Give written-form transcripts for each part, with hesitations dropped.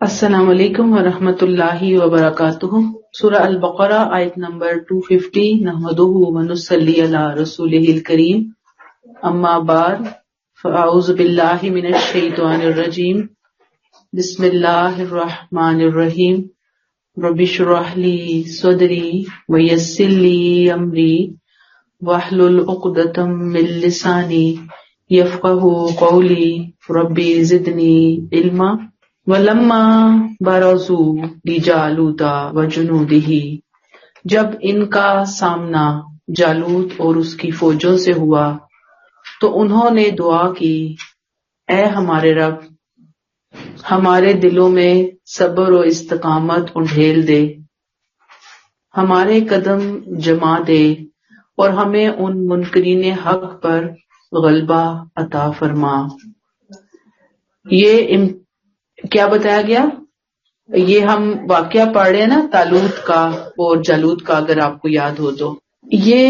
السلام علیکم ورحمۃ اللہ وبرکاتہ۔ سورہ البقرہ آیت نمبر 250۔ نحمدہ ونصلی علی رسولہ الکریم، اما بعد فاعوذ باللہ من الشیطان الرجیم، بسم اللہ الرحمن الرحیم۔ رب اشرح لی صدری ویسر لی امری واحلل عقدۃ من لسانی یفقہوا قولی، رب زدنی علما۔ وَلَمَّا بَرَزُوا لِجَالُوتَ وَجُنُودِهِ، جب ان کا سامنا جالوت اور اس کی فوجوں سے ہوا تو انہوں نے دعا کی، اے ہمارے رب، ہمارے دلوں میں صبر و استقامت انڈھیل دے، ہمارے قدم جما دے اور ہمیں ان منکرین حق پر غلبہ عطا فرما۔ یہ کیا بتایا گیا؟ یہ ہم واقعہ پڑھ رہے ہیں نا طالوت کا اور جالوت کا، اگر آپ کو یاد ہو تو یہ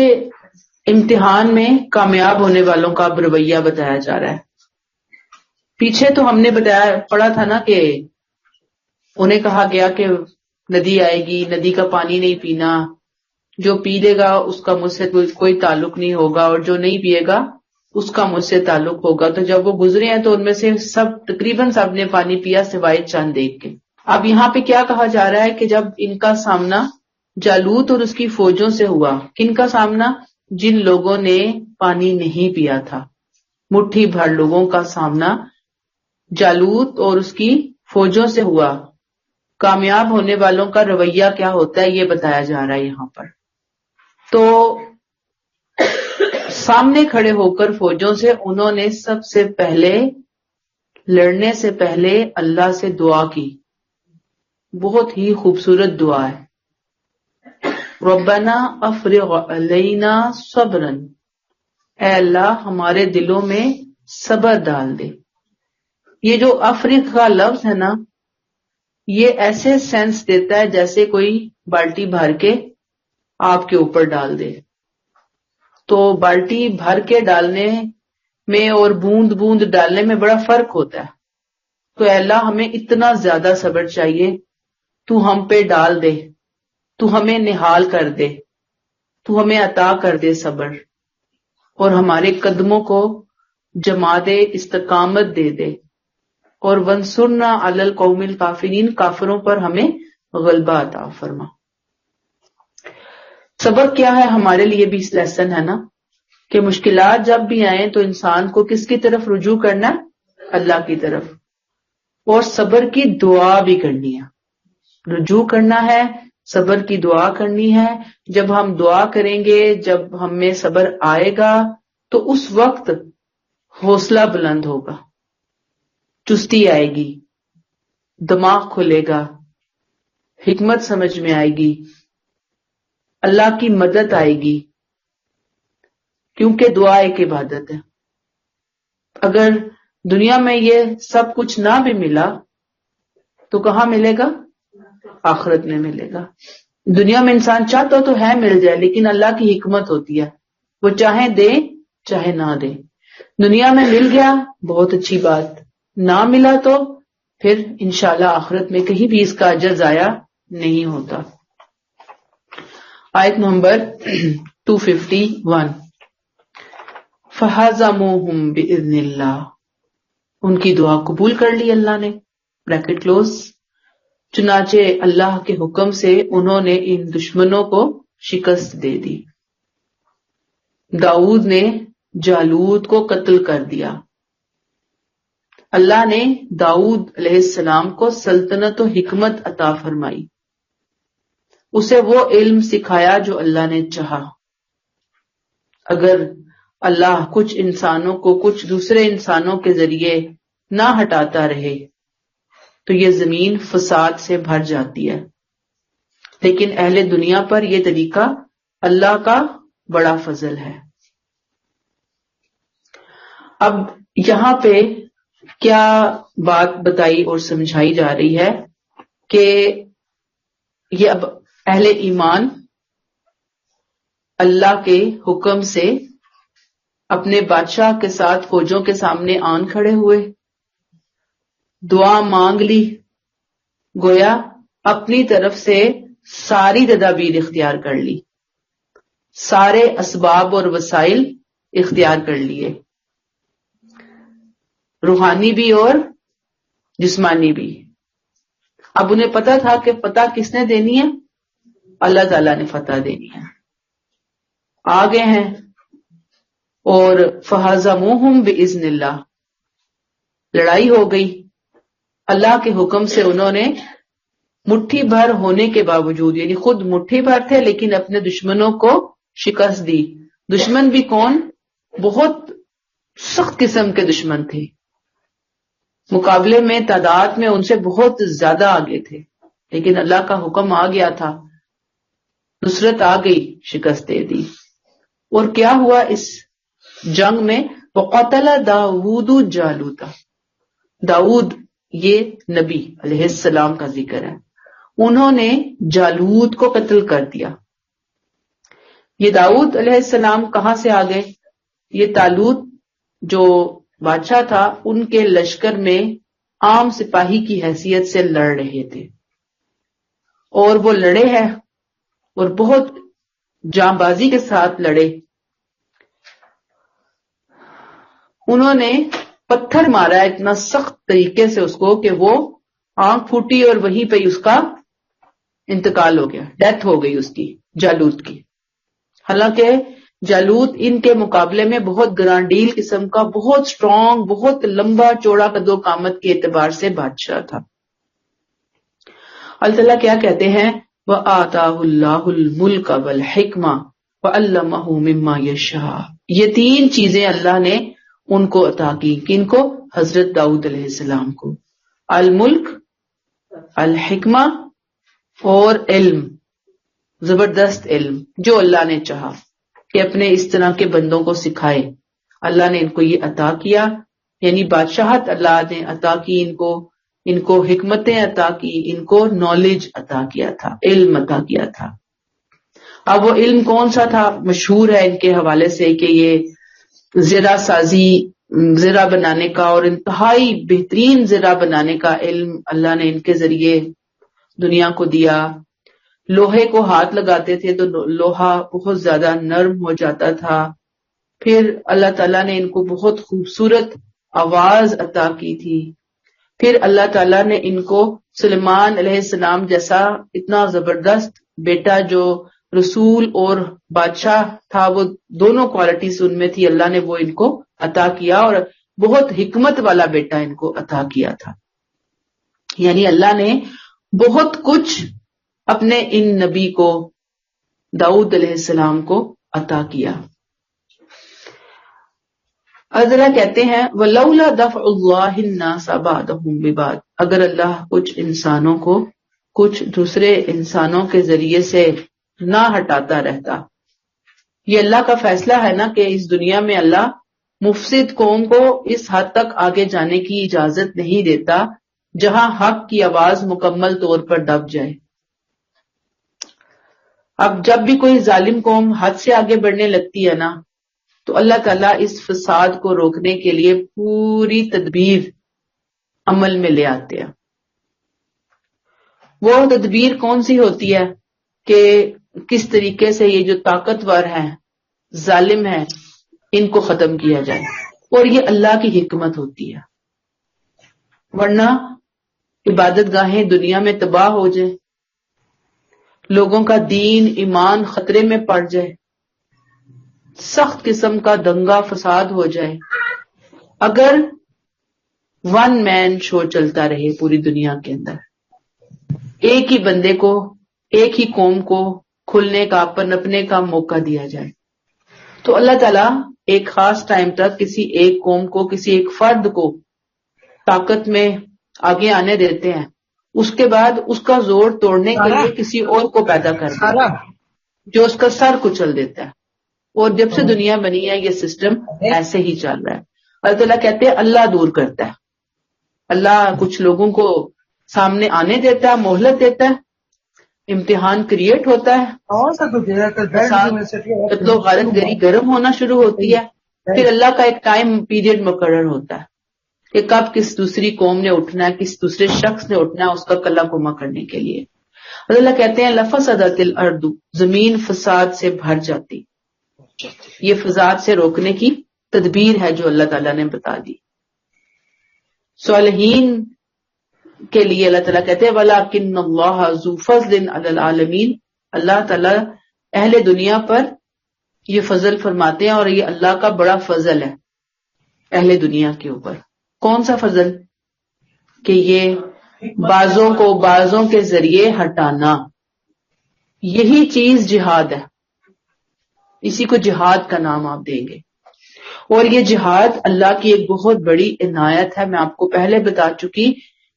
امتحان میں کامیاب ہونے والوں کا رویہ بتایا جا رہا ہے۔ پیچھے تو ہم نے پڑھا تھا نا کہ انہیں کہا گیا کہ ندی آئے گی، ندی کا پانی نہیں پینا، جو پی لے گا اس کا مجھ سے کوئی تعلق نہیں ہوگا اور جو نہیں پیے گا اس کا مجھ سے تعلق ہوگا۔ تو جب وہ گزرے ہیں تو ان میں سے تقریباً سب نے پانی پیا سوائے چند ایک کے۔ اب یہاں پہ کیا کہا جا رہا ہے کہ جب ان کا سامنا جالوت اور اس کی فوجوں سے ہوا، کن کا سامنا؟ جن لوگوں نے پانی نہیں پیا تھا، مٹھی بھر لوگوں کا سامنا جالوت اور اس کی فوجوں سے ہوا۔ کامیاب ہونے والوں کا رویہ کیا ہوتا ہے یہ بتایا جا رہا ہے یہاں پر۔ تو سامنے کھڑے ہو کر فوجوں سے انہوں نے سب سے پہلے لڑنے سے پہلے اللہ سے دعا کی، بہت ہی خوبصورت دعا ہے۔ ربنا افرغ علینا صبرا، اے اللہ ہمارے دلوں میں صبر ڈال دے۔ یہ جو افرغ کا لفظ ہے نا، یہ ایسے سینس دیتا ہے جیسے کوئی بالٹی بھر کے آپ کے اوپر ڈال دے۔ تو بالٹی بھر کے ڈالنے میں اور بوند بوند ڈالنے میں بڑا فرق ہوتا ہے۔ تو اے اللہ ہمیں اتنا زیادہ صبر چاہیے، تو ہم پہ ڈال دے، تو ہمیں نہال کر دے، تو ہمیں عطا کر دے صبر، اور ہمارے قدموں کو جما دے، استقامت دے دے، اور وانصرنا علی القوم الکافرین، کافروں پر ہمیں غلبہ عطا فرما۔ صبر کیا ہے ہمارے لیے بھی اس لیسن ہے نا، کہ مشکلات جب بھی آئیں تو انسان کو کس کی طرف رجوع کرنا ہے؟ اللہ کی طرف، اور صبر کی دعا بھی کرنی ہے۔ رجوع کرنا ہے، صبر کی دعا کرنی ہے۔ جب ہم دعا کریں گے، جب ہم میں صبر آئے گا تو اس وقت حوصلہ بلند ہوگا، چستی آئے گی، دماغ کھلے گا، حکمت سمجھ میں آئے گی، اللہ کی مدد آئے گی، کیونکہ دعا ایک عبادت ہے۔ اگر دنیا میں یہ سب کچھ نہ بھی ملا تو کہاں ملے گا؟ آخرت میں ملے گا۔ دنیا میں انسان چاہتا تو ہے مل جائے، لیکن اللہ کی حکمت ہوتی ہے، وہ چاہے دے چاہے نہ دے۔ دنیا میں مل گیا بہت اچھی بات، نہ ملا تو پھر انشاءاللہ آخرت میں کہیں بھی اس کا اجر ضائع نہیں ہوتا۔ آیت نمبر 251۔ فَهَزَمُوهُمْ بِإِذْنِ اللَّهِ، ان کی دعا قبول کر لی اللہ نے، بریکٹ کلوز۔ چنانچہ اللہ کے حکم سے انہوں نے ان دشمنوں کو شکست دے دی۔ داؤد نے جالوت کو قتل کر دیا۔ اللہ نے داؤد علیہ السلام کو سلطنت و حکمت عطا فرمائی، اسے وہ علم سکھایا جو اللہ نے چاہا۔ اگر اللہ کچھ انسانوں کو کچھ دوسرے انسانوں کے ذریعے نہ ہٹاتا رہے تو یہ زمین فساد سے بھر جاتی ہے، لیکن اہل دنیا پر یہ طریقہ اللہ کا بڑا فضل ہے۔ اب یہاں پہ کیا بات بتائی اور سمجھائی جا رہی ہے کہ یہ اب اہل ایمان اللہ کے حکم سے اپنے بادشاہ کے ساتھ فوجوں کے سامنے آن کھڑے ہوئے، دعا مانگ لی، گویا اپنی طرف سے ساری تدابیر اختیار کر لی، سارے اسباب اور وسائل اختیار کر لیے، روحانی بھی اور جسمانی بھی۔ اب انہیں پتا تھا کہ فتح کس نے دینی ہے؟ اللہ تعالیٰ نے فتح دینی ہے۔ آگے ہیں اور فَهَزَمُوهُمْ بِإِذْنِ اللَّهِ، لڑائی ہو گئی اللہ کے حکم سے۔ انہوں نے مٹھی بھر ہونے کے باوجود، یعنی خود مٹھی بھر تھے لیکن اپنے دشمنوں کو شکست دی۔ دشمن بھی کون؟ بہت سخت قسم کے دشمن تھے، مقابلے میں تعداد میں ان سے بہت زیادہ آگے تھے، لیکن اللہ کا حکم آ گیا تھا، نصرت آ گئی، شکست دے دی۔ اور کیا ہوا اس جنگ میں؟ وَقَتَلَ دَاوُودُ جَالُوتَ، داؤد یہ نبی علیہ السلام کا ذکر ہے، انہوں نے جالوت کو قتل کر دیا۔ یہ داؤد علیہ السلام کہاں سے آ گئے؟ یہ طالوت جو بادشاہ تھا ان کے لشکر میں عام سپاہی کی حیثیت سے لڑ رہے تھے، اور وہ لڑے ہیں اور بہت جاں بازی کے ساتھ لڑے۔ انہوں نے پتھر مارا اتنا سخت طریقے سے اس کو کہ وہ آنکھ پھوٹی اور وہیں پہ اس کا انتقال ہو گیا، ڈیتھ ہو گئی اس کی، جالوت کی۔ حالانکہ جالوت ان کے مقابلے میں بہت گرانڈیل قسم کا، بہت سٹرونگ، بہت لمبا چوڑا قد و قامت کے اعتبار سے بادشاہ تھا۔ اللہ تعالیٰ کیا کہتے ہیں؟ وَآتَاهُ اللَّهُ الْمُلْكَ وَالْحِكْمَةَ وَعَلَّمَهُ مِمَّا يَشَاءُ، یہ تین چیزیں اللہ نے ان کو عطا کی۔ کن کو؟ حضرت داؤد علیہ السلام کو۔ الملک، الحکمہ اور علم، زبردست علم جو اللہ نے چاہا کہ اپنے اس طرح کے بندوں کو سکھائے، اللہ نے ان کو یہ عطا کیا، یعنی بادشاہت اللہ نے عطا کی ان کو حکمتیں عطا کی، ان کو نالج عطا کیا تھا، علم عطا کیا تھا۔ اب وہ علم کون سا تھا؟ مشہور ہے ان کے حوالے سے کہ یہ زرہ سازی، زرہ بنانے کا، اور انتہائی بہترین زرہ بنانے کا علم اللہ نے ان کے ذریعے دنیا کو دیا۔ لوہے کو ہاتھ لگاتے تھے تو لوہا بہت زیادہ نرم ہو جاتا تھا۔ پھر اللہ تعالیٰ نے ان کو بہت خوبصورت آواز عطا کی تھی۔ پھر اللہ تعالیٰ نے ان کو سلیمان علیہ السلام جیسا اتنا زبردست بیٹا جو رسول اور بادشاہ تھا، وہ دونوں کوالٹیز ان میں تھی، اللہ نے وہ ان کو عطا کیا، اور بہت حکمت والا بیٹا ان کو عطا کیا تھا۔ یعنی اللہ نے بہت کچھ اپنے ان نبی کو، داؤد علیہ السلام کو عطا کیا۔ اللہ کہتے ہیں وَلَوْلَا دَفْعُ اللَّهِ النَّاسَ بَعْضَهُم بِبَعْضٍ، اگر اللہ کچھ انسانوں کو کچھ دوسرے انسانوں کے ذریعے سے نہ ہٹاتا رہتا۔ یہ اللہ کا فیصلہ ہے نا کہ اس دنیا میں اللہ مفسد قوم کو اس حد تک آگے جانے کی اجازت نہیں دیتا جہاں حق کی آواز مکمل طور پر دب جائے۔ اب جب بھی کوئی ظالم قوم حد سے آگے بڑھنے لگتی ہے نا، تو اللہ تعالیٰ اس فساد کو روکنے کے لیے پوری تدبیر عمل میں لے آتے ہیں۔ وہ تدبیر کون سی ہوتی ہے کہ کس طریقے سے یہ جو طاقتور ہیں، ظالم ہیں، ان کو ختم کیا جائے، اور یہ اللہ کی حکمت ہوتی ہے۔ ورنہ عبادت گاہیں دنیا میں تباہ ہو جائیں، لوگوں کا دین ایمان خطرے میں پڑ جائے، سخت قسم کا دنگا فساد ہو جائے، اگر ون مین شو چلتا رہے پوری دنیا کے اندر، ایک ہی بندے کو، ایک ہی قوم کو کھلنے کا، پنپنے کا موقع دیا جائے، تو اللہ تعالیٰ ایک خاص ٹائم تک کسی ایک قوم کو، کسی ایک فرد کو طاقت میں آگے آنے دیتے ہیں، اس کے بعد اس کا زور توڑنے کے لیے کسی اور کو پیدا کرتے ہیں جو اس کا سر کچل دیتا ہے۔ اور جب سے دنیا بنی ہے یہ سسٹم ایسے ہی چل رہا ہے۔ اللہ تعالیٰ کہتے ہیں اللہ دور کرتا ہے، اللہ کچھ لوگوں کو سامنے آنے دیتا ہے، مہلت دیتا ہے، امتحان کریٹ ہوتا ہے، قتل و غارت گری گرم ہونا شروع ہوتی ہے، پھر اللہ کا ایک ٹائم پیریڈ مقرر ہوتا ہے کہ کب کس دوسری قوم نے اٹھنا ہے، کس دوسرے شخص نے اٹھنا ہے اس کا کلہ گما کرنے کے لیے. اور اللہ کہتے ہیں لفسدت الارض، زمین فساد سے بھر جاتی. یہ فساد سے روکنے کی تدبیر ہے جو اللہ تعالیٰ نے بتا دی. صالحین کے لیے اللہ تعالیٰ کہتے ہیں وَلَٰكِنَّ اللَّهَ ذُو فَضْلٍ عَلَى الْعَالَمِينَ، اللہ تعالیٰ اہل دنیا پر یہ فضل فرماتے ہیں اور یہ اللہ کا بڑا فضل ہے اہل دنیا کے اوپر. کون سا فضل؟ کہ یہ بعضوں کو بعضوں کے ذریعے ہٹانا، یہی چیز جہاد ہے. اسی کو جہاد کا نام آپ دیں گے. اور یہ جہاد اللہ کی ایک بہت بڑی عنایت ہے. میں آپ کو پہلے بتا چکی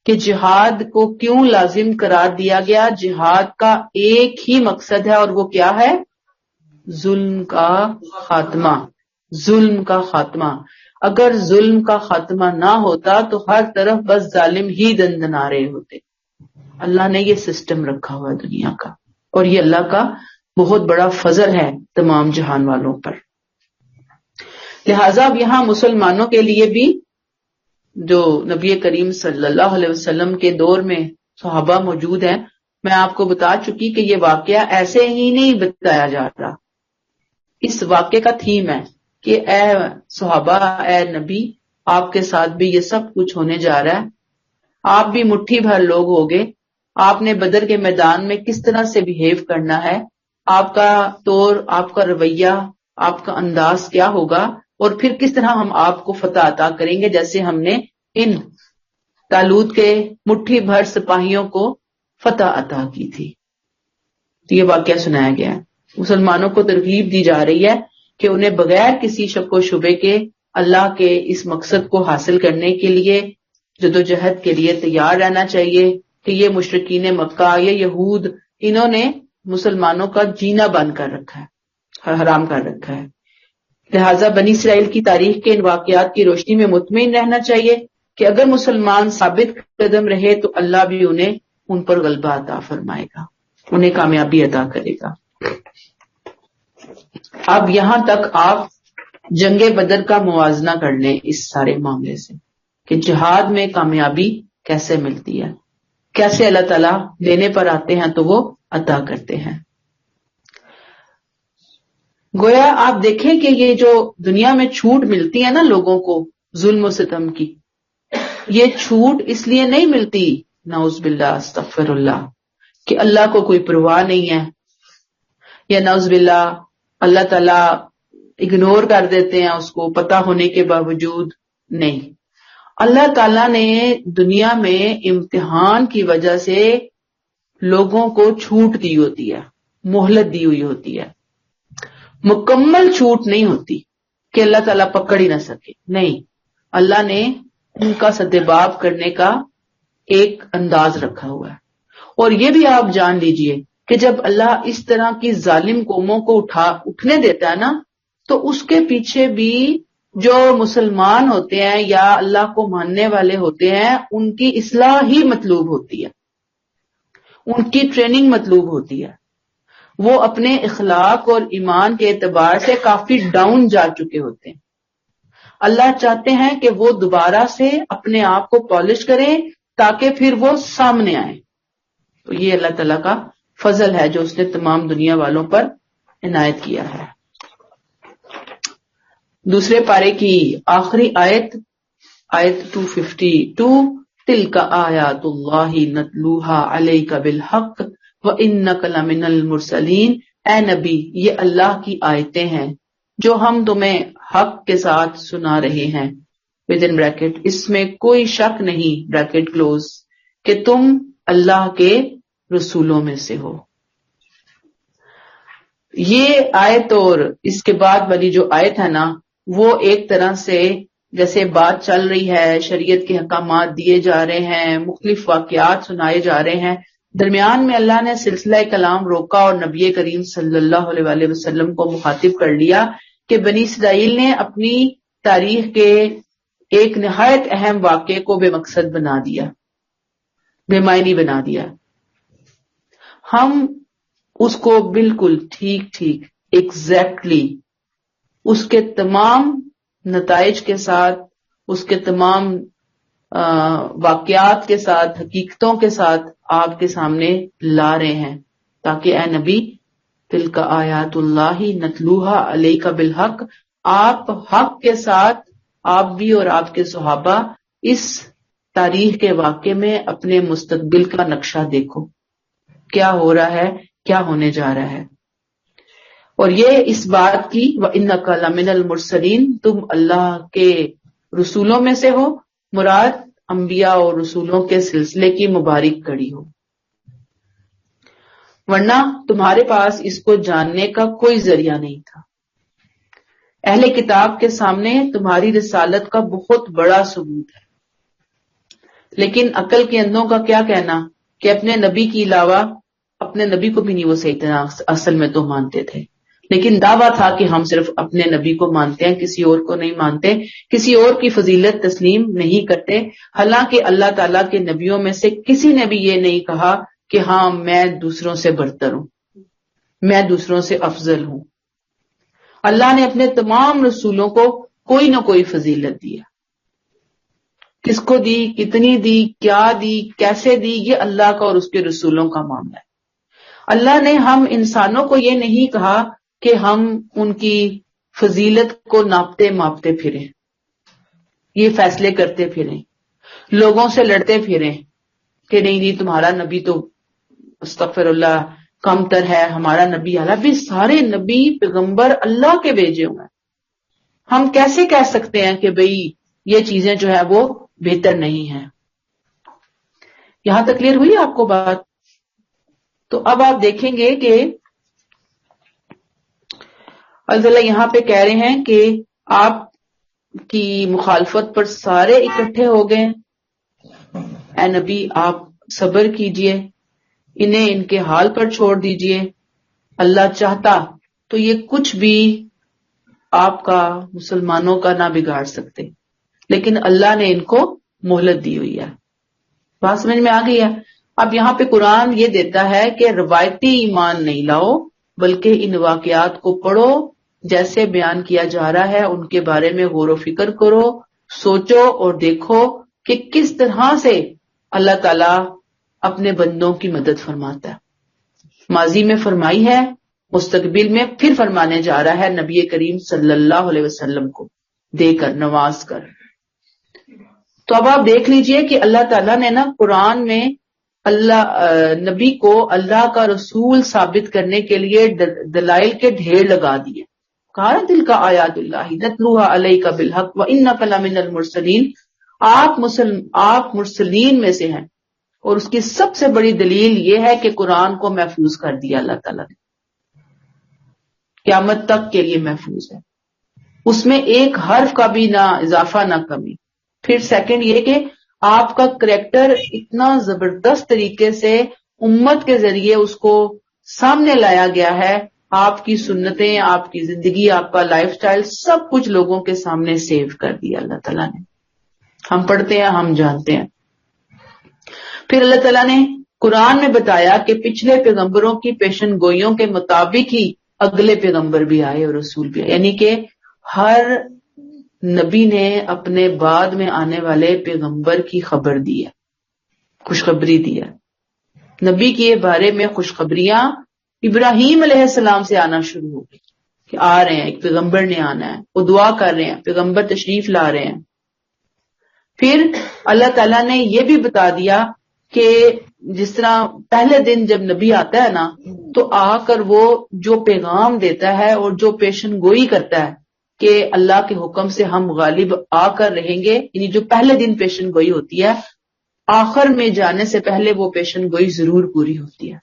کہ جہاد کو کیوں لازم قرار دیا گیا. جہاد کا ایک ہی مقصد ہے اور وہ کیا ہے؟ ظلم کا خاتمہ. ظلم کا خاتمہ. اگر ظلم کا خاتمہ نہ ہوتا تو ہر طرف بس ظالم ہی دندنا رہے ہوتے. اللہ نے یہ سسٹم رکھا ہوا ہے دنیا کا، اور یہ اللہ کا بہت بڑا فضل ہے تمام جہان والوں پر. لہذا اب یہاں مسلمانوں کے لیے بھی جو نبی کریم صلی اللہ علیہ وسلم کے دور میں صحابہ موجود ہیں، میں آپ کو بتا چکی کہ یہ واقعہ ایسے ہی نہیں بتایا جا رہا. اس واقعے کا تھیم ہے کہ اے صحابہ، اے نبی، آپ کے ساتھ بھی یہ سب کچھ ہونے جا رہا ہے. آپ بھی مٹھی بھر لوگ ہوگے. آپ نے بدر کے میدان میں کس طرح سے بہیو کرنا ہے، آپ کا طور، آپ کا رویہ، آپ کا انداز کیا ہوگا، اور پھر کس طرح ہم آپ کو فتح عطا کریں گے جیسے ہم نے ان طالوت کے مٹھی بھر سپاہیوں کو فتح عطا کی تھی. تو یہ واقعہ سنایا گیا ہے. مسلمانوں کو ترغیب دی جا رہی ہے کہ انہیں بغیر کسی شک و شبے کے اللہ کے اس مقصد کو حاصل کرنے کے لیے جدوجہد کے لیے تیار رہنا چاہیے کہ یہ مشرکین مکہ، یہ یہود، انہوں نے مسلمانوں کا جینا بند کر رکھا ہے، حرام کر رکھا ہے. لہٰذا بنی اسرائیل کی تاریخ کے ان واقعات کی روشنی میں مطمئن رہنا چاہیے کہ اگر مسلمان ثابت قدم رہے تو اللہ بھی انہیں ان پر غلبہ عطا فرمائے گا، انہیں کامیابی عطا کرے گا. اب یہاں تک آپ جنگ بدر کا موازنہ کر لیں اس سارے معاملے سے کہ جہاد میں کامیابی کیسے ملتی ہے، کیسے اللہ تعالیٰ لینے پر آتے ہیں تو وہ عطا کرتے ہیں. گویا آپ دیکھیں کہ یہ جو دنیا میں چھوٹ ملتی ہے نا لوگوں کو ظلم و ستم کی، یہ چھوٹ اس لیے نہیں ملتی، نعوذ باللہ استغفر اللہ، کہ اللہ کو کوئی پرواہ نہیں ہے، یا نعوذ باللہ اللہ تعالیٰ اگنور کر دیتے ہیں اس کو پتہ ہونے کے باوجود. نہیں، اللہ تعالیٰ نے دنیا میں امتحان کی وجہ سے لوگوں کو چھوٹ دی ہوتی ہے، مہلت دی ہوئی ہوتی ہے. مکمل چھوٹ نہیں ہوتی کہ اللہ تعالیٰ پکڑ ہی نہ سکے. نہیں، اللہ نے ان کا سدباب کرنے کا ایک انداز رکھا ہوا ہے. اور یہ بھی آپ جان لیجئے کہ جب اللہ اس طرح کی ظالم قوموں کو اٹھنے دیتا ہے نا، تو اس کے پیچھے بھی جو مسلمان ہوتے ہیں یا اللہ کو ماننے والے ہوتے ہیں ان کی اصلاح ہی مطلوب ہوتی ہے، ان کی ٹریننگ مطلوب ہوتی ہے. وہ اپنے اخلاق اور ایمان کے اعتبار سے کافی ڈاؤن جا چکے ہوتے ہیں. اللہ چاہتے ہیں کہ وہ دوبارہ سے اپنے آپ کو پالش کریں تاکہ پھر وہ سامنے آئیں. تو یہ اللہ تعالیٰ کا فضل ہے جو اس نے تمام دنیا والوں پر عنایت کیا ہے. دوسرے پارے کی آخری آیت 252، تلک آیات اللہ نتلوہا علیک بالحق وانک لمن المرسلین. اے نبی، یہ اللہ کی آیتیں ہیں جو ہم تمہیں حق کے ساتھ سنا رہے ہیں، ود ان بریکٹ اس میں کوئی شک نہیں، بریکٹ کلوز، کہ تم اللہ کے رسولوں میں سے ہو. یہ آیت اور اس کے بعد والی جو آیت ہے نا، وہ ایک طرح سے جیسے بات چل رہی ہے، شریعت کے احکامات دیے جا رہے ہیں، مختلف واقعات سنائے جا رہے ہیں، درمیان میں اللہ نے سلسلہ کلام روکا اور نبی کریم صلی اللہ علیہ وسلم کو مخاطب کر لیا کہ بنی اسرائیل نے اپنی تاریخ کے ایک نہایت اہم واقعے کو بے مقصد بنا دیا، بے معنی بنا دیا. ہم اس کو بالکل ٹھیک ایگزیکٹلی اس کے تمام نتائج کے ساتھ، اس کے تمام واقعات کے ساتھ، حقیقتوں کے ساتھ آپ کے سامنے لا رہے ہیں، تاکہ اے نبی تلک آیات اللہ نتلوہا علیک بالحق، آپ حق کے ساتھ، آپ بھی اور آپ کے صحابہ، اس تاریخ کے واقعے میں اپنے مستقبل کا نقشہ دیکھو، کیا ہو رہا ہے، کیا ہونے جا رہا ہے۔ اور یہ اس بات کی وَإِنَّكَ لَمِنَ الْمُرْسَلِينَ، تم اللہ کے رسولوں میں سے ہو، مراد انبیاء اور رسولوں کے سلسلے کی مبارک کڑی ہو، ورنہ تمہارے پاس اس کو جاننے کا کوئی ذریعہ نہیں تھا۔ اہل کتاب کے سامنے تمہاری رسالت کا بہت بڑا ثبوت ہے، لیکن عقل کے اندھوں کا کیا کہنا کہ اپنے نبی کے علاوہ اپنے نبی کو بھی نہیں وہ صحیح طرح اصل میں تو مانتے تھے، لیکن دعویٰ تھا کہ ہم صرف اپنے نبی کو مانتے ہیں، کسی اور کو نہیں مانتے، کسی اور کی فضیلت تسلیم نہیں کرتے، حالانکہ اللہ تعالیٰ کے نبیوں میں سے کسی نے بھی یہ نہیں کہا کہ ہاں میں دوسروں سے برتر ہوں، میں دوسروں سے افضل ہوں۔ اللہ نے اپنے تمام رسولوں کو کوئی نہ کوئی فضیلت دیا، کس کو دی، کتنی دی، کیا دی، کیسے دی، یہ اللہ کا اور اس کے رسولوں کا معاملہ ہے۔ اللہ نے ہم انسانوں کو یہ نہیں کہا کہ ہم ان کی فضیلت کو ناپتے ماپتے پھریں، یہ فیصلے کرتے پھریں، لوگوں سے لڑتے پھریں کہ نہیں تمہارا نبی تو استغفر اللہ کم تر ہے، ہمارا نبی اعلیٰ۔ بھی سارے نبی پیغمبر اللہ کے بھیجے ہوئے ہیں، ہم کیسے کہہ سکتے ہیں کہ بھئی یہ چیزیں جو ہے وہ بہتر نہیں ہیں؟ یہاں تک کلیئر ہوئی آپ کو بات؟ تو اب آپ دیکھیں گے کہ اللہ یہاں پہ کہہ رہے ہیں کہ آپ کی مخالفت پر سارے اکٹھے ہو گئے، اے نبی آپ صبر کیجئے، انہیں ان کے حال پر چھوڑ دیجئے، اللہ چاہتا تو یہ کچھ بھی آپ کا، مسلمانوں کا نہ بگاڑ سکتے، لیکن اللہ نے ان کو مہلت دی ہوئی ہے۔ بات سمجھ میں آ گئی ہے؟ اب یہاں پہ قرآن یہ دیتا ہے کہ روایتی ایمان نہیں لاؤ، بلکہ ان واقعات کو پڑھو، جیسے بیان کیا جا رہا ہے ان کے بارے میں غور و فکر کرو، سوچو اور دیکھو کہ کس طرح سے اللہ تعالیٰ اپنے بندوں کی مدد فرماتا ہے، ماضی میں فرمائی ہے، مستقبل میں پھر فرمانے جا رہا ہے نبی کریم صلی اللہ علیہ وسلم کو دے کر، نواز کر۔ تو اب آپ دیکھ لیجئے کہ اللہ تعالیٰ نے نا قرآن میں نبی کو اللہ کا رسول ثابت کرنے کے لیے دلائل کے ڈھیر لگا دیے، کہا دل کا آیات اللہ نتلوہا علیک بالحق وانک لمن المرسلین، آپ مرسلین میں سے ہیں، اور اس کی سب سے بڑی دلیل یہ ہے کہ قرآن کو محفوظ کر دیا اللہ تعالیٰ نے، قیامت تک کے لیے محفوظ ہے، اس میں ایک حرف کا بھی نہ اضافہ نہ کمی۔ پھر سیکنڈ یہ کہ آپ کا کریکٹر اتنا زبردست طریقے سے امت کے ذریعے اس کو سامنے لایا گیا ہے، آپ کی سنتیں، آپ کی زندگی، آپ کا لائف سٹائل، سب کچھ لوگوں کے سامنے سیو کر دیا اللہ تعالیٰ نے۔ ہم پڑھتے ہیں، ہم جانتے ہیں۔ پھر اللہ تعالیٰ نے قرآن میں بتایا کہ پچھلے پیغمبروں کی پیشن گوئیوں کے مطابق ہی اگلے پیغمبر بھی آئے اور رسول بھی آئے، یعنی کہ ہر نبی نے اپنے بعد میں آنے والے پیغمبر کی خبر دی ہے، خوشخبری دی ہے۔ نبی کے بارے میں خوشخبریاں ابراہیم علیہ السلام سے آنا شروع ہو گئی کہ آ رہے ہیں، ایک پیغمبر نے آنا ہے، وہ دعا کر رہے ہیں، پیغمبر تشریف لا رہے ہیں۔ پھر اللہ تعالیٰ نے یہ بھی بتا دیا کہ جس طرح پہلے دن جب نبی آتا ہے نا تو آ کر وہ جو پیغام دیتا ہے اور جو پیشن گوئی کرتا ہے کہ اللہ کے حکم سے ہم غالب آ کر رہیں گے، یعنی جو پہلے دن پیشن گوئی ہوتی ہے آخر میں جانے سے پہلے وہ پیشن گوئی ضرور پوری ہوتی ہے۔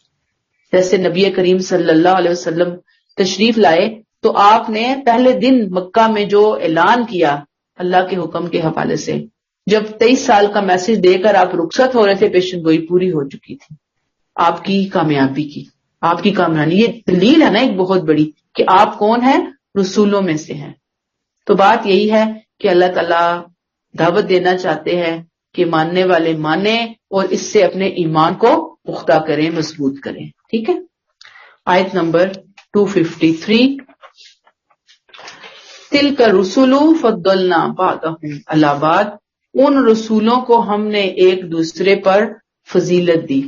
جیسے نبی کریم صلی اللہ علیہ وسلم تشریف لائے تو آپ نے پہلے دن مکہ میں جو اعلان کیا اللہ کے حکم کے حوالے سے، جب 23 سال کا میسج دے کر آپ رخصت ہو رہے تھے، پیشن گوئی پوری ہو چکی تھی آپ کی کامیابی کی، آپ کی کامیابی۔ یہ دلیل ہے نا ایک بہت بڑی کہ آپ کون ہیں، رسولوں میں سے ہیں۔ تو بات یہی ہے کہ اللہ تعالیٰ دعوت دینا چاہتے ہیں کہ ماننے والے مانیں اور اس سے اپنے ایمان کو پختہ کریں، مضبوط کریں۔ ٹھیک ہے، آیت نمبر 253۔ تلک الرسل فضلنا بعضهم علی بعض، ان رسولوں کو ہم نے ایک دوسرے پر فضیلت دی.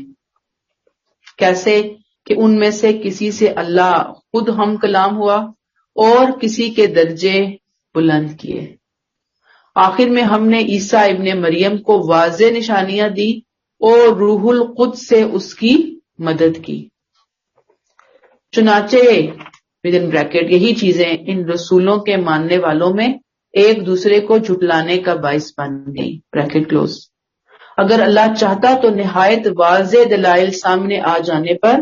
کیسے؟ کہ ان میں سے کسی سے اللہ خود ہم کلام ہوا اور کسی کے درجے بلند کیے. آخر میں ہم نے عیسیٰ ابن مریم کو واضح نشانیاں دی اور روح القدس سے اس کی مدد کی. چنانچہ ودن بریکٹ یہی چیزیں ان رسولوں کے ماننے والوں میں ایک دوسرے کو جھٹلانے کا باعث بن گئی. Bracket close. اگر اللہ چاہتا تو نہایت واضح دلائل سامنے آ جانے پر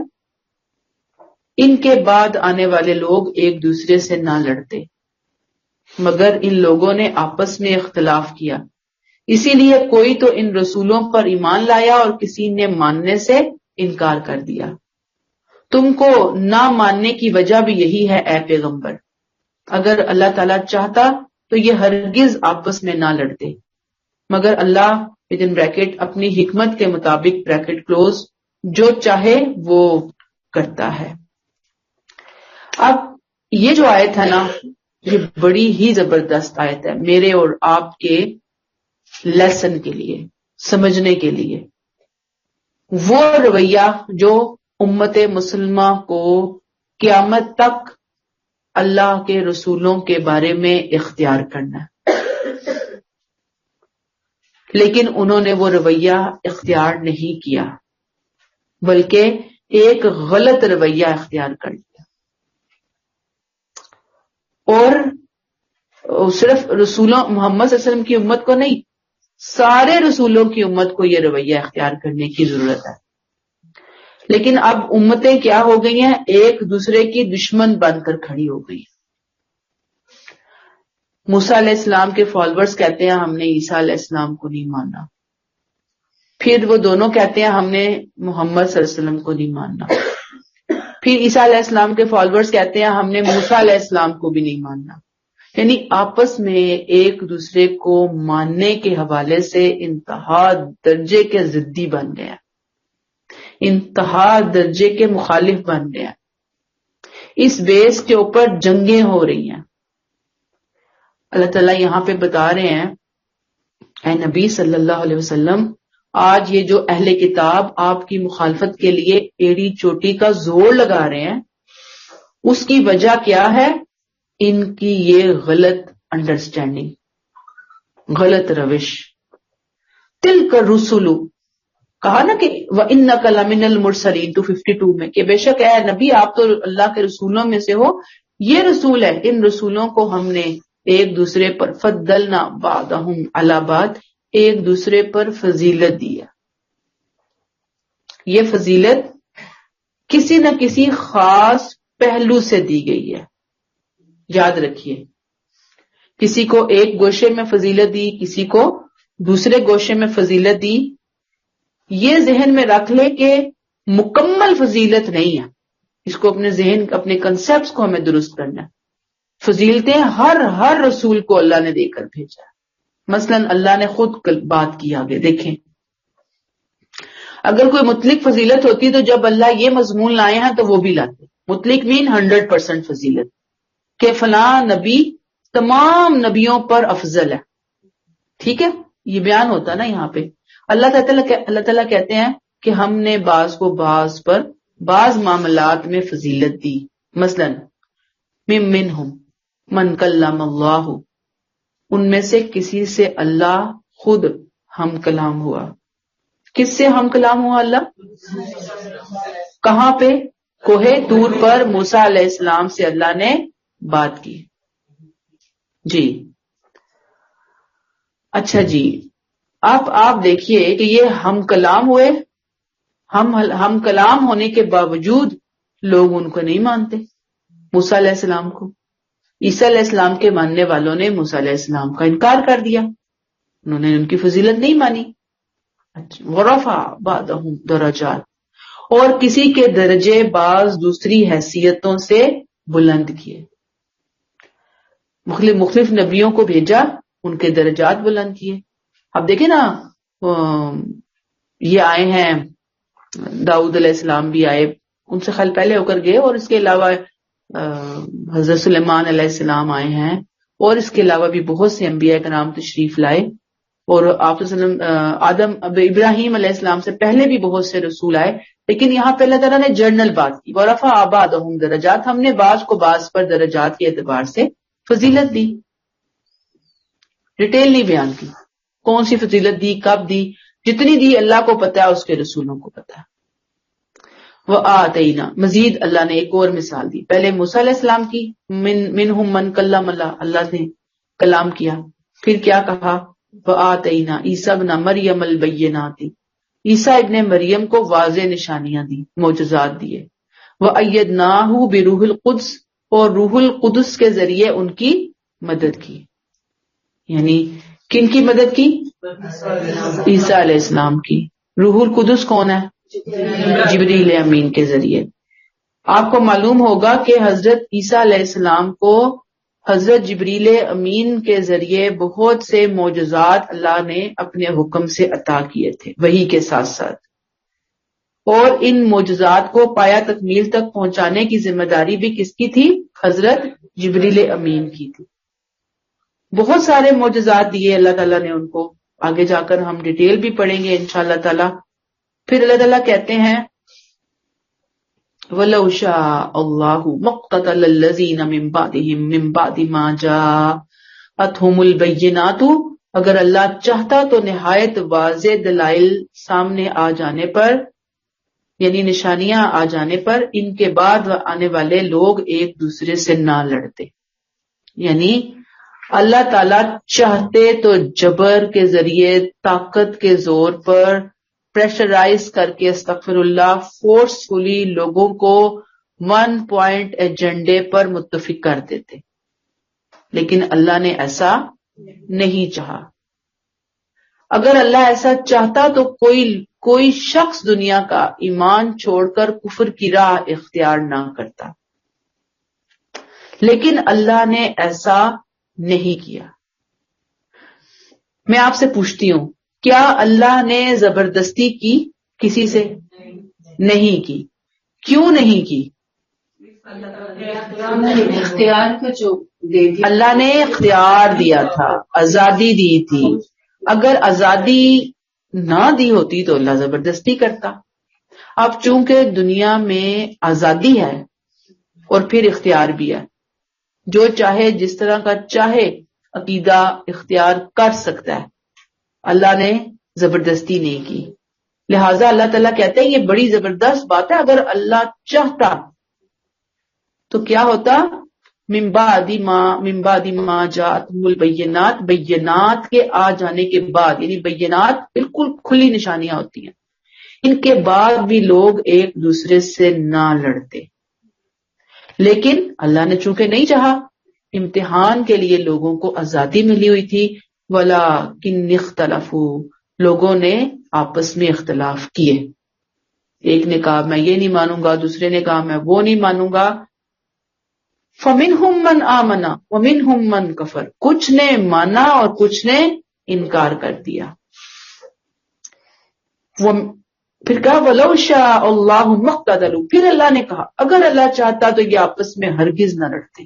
ان کے بعد آنے والے لوگ ایک دوسرے سے نہ لڑتے، مگر ان لوگوں نے آپس میں اختلاف کیا، اسی لیے کوئی تو ان رسولوں پر ایمان لایا اور کسی نے ماننے سے انکار کر دیا. تم کو نہ ماننے کی وجہ بھی یہی ہے اے پیغمبر، اگر اللہ تعالیٰ چاہتا تو یہ ہرگز آپس میں نہ لڑتے، مگر اللہ ودن بریکٹ اپنی حکمت کے مطابق بریکٹ کلوز جو چاہے وہ کرتا ہے. اب یہ جو آیت ہے نا، یہ بڑی ہی زبردست آیت ہے میرے اور آپ کے لیسن کے لیے، سمجھنے کے لیے. وہ رویہ جو امت مسلمہ کو قیامت تک اللہ کے رسولوں کے بارے میں اختیار کرنا ہے، لیکن انہوں نے وہ رویہ اختیار نہیں کیا، بلکہ ایک غلط رویہ اختیار کر لیا. اور صرف رسولوں محمد صلی اللہ علیہ وسلم کی امت کو نہیں، سارے رسولوں کی امت کو یہ رویہ اختیار کرنے کی ضرورت ہے. لیکن اب امتیں کیا ہو گئی ہیں؟ ایک دوسرے کی دشمن بن کر کھڑی ہو گئی. موسیٰ علیہ السلام کے فالوورز کہتے ہیں ہم نے عیسیٰ علیہ السلام کو نہیں ماننا، پھر وہ دونوں کہتے ہیں ہم نے محمد صلی اللہ علیہ وسلم کو نہیں ماننا، پھر عیسیٰ علیہ السلام کے فالوورز کہتے ہیں ہم نے موسیٰ علیہ السلام کو بھی نہیں ماننا. یعنی آپس میں ایک دوسرے کو ماننے کے حوالے سے انتہا درجے کے ضدی بن گیا، انتہا درجے کے مخالف بن گیا. اس بیس کے اوپر جنگیں ہو رہی ہیں. اللہ تعالیٰ یہاں پہ بتا رہے ہیں اے نبی صلی اللہ علیہ وسلم، آج یہ جو اہل کتاب آپ کی مخالفت کے لیے ایڑی چوٹی کا زور لگا رہے ہیں، اس کی وجہ کیا ہے؟ ان کی یہ غلط انڈرسٹینڈنگ، غلط روش. تلک الرسل، کہا نا کہ وَإِنَّكَ لَمِنَ الْمُرْسَلِينَ 252 میں کہ بے شک اے نبی آپ تو اللہ کے رسولوں میں سے ہو. یہ رسول ہے، ان رسولوں کو ہم نے ایک دوسرے پر فضلنا بعضهم علی بعض، ایک دوسرے پر فضیلت دی ہے. یہ فضیلت کسی نہ کسی خاص پہلو سے دی گئی ہے. یاد رکھیے، کسی کو ایک گوشے میں فضیلت دی، کسی کو دوسرے گوشے میں فضیلت دی. یہ ذہن میں رکھ لے کہ مکمل فضیلت نہیں ہے. اس کو اپنے ذہن، اپنے کنسپٹس کو ہمیں درست کرنا ہے. فضیلتیں ہر رسول کو اللہ نے دے کر بھیجا. مثلا اللہ نے خود بات کی آگے دیکھیں، اگر کوئی مطلق فضیلت ہوتی تو جب اللہ یہ مضمون لائے ہیں تو وہ بھی لاتے. مطلق مین 100% فضیلت کہ فلاں نبی تمام نبیوں پر افضل ہے. ٹھیک ہے، یہ بیان ہوتا نا یہاں پہ. اللہ تعالیٰ کہتے ہیں کہ ہم نے بعض کو بعض پر بعض معاملات میں فضیلت دی. مثلا منہم من کلم اللہ، ان میں سے کسی سے اللہ خود ہم کلام ہوا. کس سے ہم کلام ہوا؟ اللہ. کہاں پہ؟ کوہ طور پر موسیٰ علیہ السلام سے اللہ نے بات کی. جی اچھا جی، آپ دیکھیے کہ یہ ہم کلام ہوئے. ہم کلام ہونے کے باوجود لوگ ان کو نہیں مانتے، موسیٰ علیہ السلام کو. عیسیٰ علیہ السلام کے ماننے والوں نے موسیٰ علیہ السلام کا انکار کر دیا، انہوں نے ان کی فضیلت نہیں مانی. ورفع بعضهم درجات، اور کسی کے درجے بعض دوسری حیثیتوں سے بلند کیے. مختلف نبیوں کو بھیجا، ان کے درجات بلند کیے. اب دیکھیں نا، یہ آئے ہیں داؤد علیہ السلام بھی آئے، ان سے خل پہلے ہو کر گئے، اور اس کے علاوہ حضرت سلیمان علیہ السلام آئے ہیں، اور اس کے علاوہ بھی بہت سے انبیاء کرام تشریف لائے، اور آپ صلی اللہ علیہ وسلم ابراہیم علیہ السلام سے پہلے بھی بہت سے رسول آئے، لیکن یہاں پہ اللہ تعالیٰ نے جنرل بات کی، ورفع بعضهم درجات، ہم نے بعض کو بعض پر درجات کے اعتبار سے فضیلت دی، ڈیٹیل نہیں بیان کی کون سی فضیلت دی، کب دی، جتنی دی اللہ کو پتا ہے، اس کے رسولوں کو پتا ہے۔ وآتینا، مزید اللہ نے ایک اور مثال دی، پہلے موسیٰ علیہ السلام کی، منہم من کلم اللہ، اللہ نے کلام کیا، پھر کیا کہا، وآتینا عیسیٰ ابن مریم البینات، عیسیٰ ابن مریم کو واضح نشانیاں دی، معجزات دیے، وأیدناہ بروح القدس، اور روح القدس کے ذریعے ان کی مدد کی، یعنی کن کی مدد کی؟ عیسیٰ علیہ السلام کی۔ روح القدس کون ہے؟ جبریل امین کے ذریعے۔ آپ کو معلوم ہوگا کہ حضرت عیسیٰ علیہ السلام کو حضرت جبریل امین کے ذریعے بہت سے معجزات اللہ نے اپنے حکم سے عطا کیے تھے وحی کے ساتھ ساتھ، اور ان معجزات کو پایا تکمیل تک پہنچانے کی ذمہ داری بھی کس کی تھی؟ حضرت جبریل امین کی تھی۔ بہت سارے معجزات دیے اللہ تعالیٰ نے ان کو، آگے جا کر ہم ڈیٹیل بھی پڑھیں گے انشاءاللہ تعالی۔ پھر اللہ تعالیٰ کہتے ہیں وَلَوْ شَاءَ اللَّهُ مَا اقْتَتَلَ الَّذِينَ مِن بَعْدِهِم مِّن بَعْدِ مَا جَاءَتْهُمُ الْبَيِّنَاتُ، اگر اللہ چاہتا تو نہایت واضح دلائل سامنے آ جانے پر، یعنی نشانیاں آ جانے پر، ان کے بعد آنے والے لوگ ایک دوسرے سے نہ لڑتے، یعنی اللہ تعالیٰ چاہتے تو جبر کے ذریعے، طاقت کے زور پر، پریشرائز کر کے، استغفر اللہ، فورسفلی لوگوں کو 1 پوائنٹ ایجنڈے پر متفق کر دیتے، لیکن اللہ نے ایسا نہیں چاہا۔ اگر اللہ ایسا چاہتا تو کوئی شخص دنیا کا ایمان چھوڑ کر کفر کی راہ اختیار نہ کرتا، لیکن اللہ نے ایسا نہیں کیا۔ میں آپ سے پوچھتی ہوں، کیا اللہ نے زبردستی کی کسی سے؟ نہیں کی۔ کیوں نہیں کی؟ اختیار کو جو دے دیا، اللہ نے اختیار دیا تھا، آزادی دی تھی۔ اگر آزادی نہ دی ہوتی تو اللہ زبردستی کرتا۔ اب چونکہ دنیا میں آزادی ہے اور پھر اختیار بھی ہے، جو چاہے جس طرح کا چاہے عقیدہ اختیار کر سکتا ہے، اللہ نے زبردستی نہیں کی۔ لہٰذا اللہ تعالیٰ کہتے ہیں یہ بڑی زبردست بات ہے، اگر اللہ چاہتا تو کیا ہوتا؟ من بعد ما جاءتهم البینات، بینات کے آ جانے کے بعد، یعنی بینات بالکل کھلی نشانیاں ہوتی ہیں، ان کے بعد بھی لوگ ایک دوسرے سے نہ لڑتے، لیکن اللہ نے چونکہ نہیں چاہا، امتحان کے لیے لوگوں کو آزادی ملی ہوئی تھی، وَلَٰكِنِ اخْتَلَفُوا، لوگوں نے آپس میں اختلاف کیے، ایک نے کہا میں یہ نہیں مانوں گا، دوسرے نے کہا میں وہ نہیں مانوں گا۔ فَمِنْهُمْ مَنْ آمَنَ وَمِنْهُمْ مَنْ كَفَرَ، کچھ نے مانا اور کچھ نے انکار کر دیا۔ پھر کہا وَلَوْ شَاءَ اللَّهُ مَا اقْتَتَلُوا، پھر اللہ نے کہا اگر اللہ چاہتا تو یہ آپس میں ہرگز نہ لڑتے۔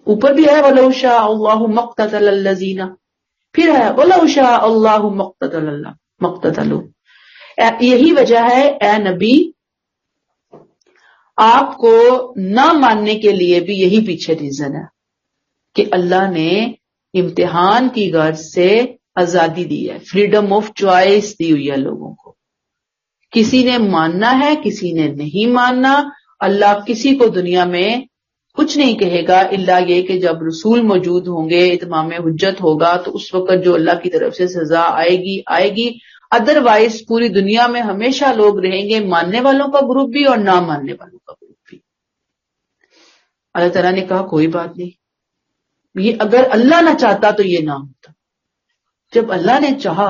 اوپر بھی ہے وَلَوْ شَاءَ اللَّهُ مَا اقْتَتَلَ الَّذِينَ، پھر ہے وَلَوْ شَاءَ اللَّهُ مَا اقْتَتَلُوا۔ یہی وجہ ہے اے نبی، آپ کو نہ ماننے کے لیے بھی یہی پیچھے ریزن ہے کہ اللہ نے امتحان کی غرض سے آزادی دی ہے، فریڈم آف چوائس دی ہوئی ہے لوگوں کو، کسی نے ماننا ہے کسی نے نہیں ماننا۔ اللہ کسی کو دنیا میں کچھ نہیں کہے گا الا یہ کہ جب رسول موجود ہوں گے، اتمام حجت ہوگا، تو اس وقت جو اللہ کی طرف سے سزا آئے گی۔ ادروائز پوری دنیا میں ہمیشہ لوگ رہیں گے، ماننے والوں کا گروپ بھی اور نہ ماننے والوں کا گروپ بھی۔ اللہ تعالیٰ نے کہا کوئی بات نہیں، یہ اگر اللہ نہ چاہتا تو یہ نہ ہوتا۔ جب اللہ نے چاہا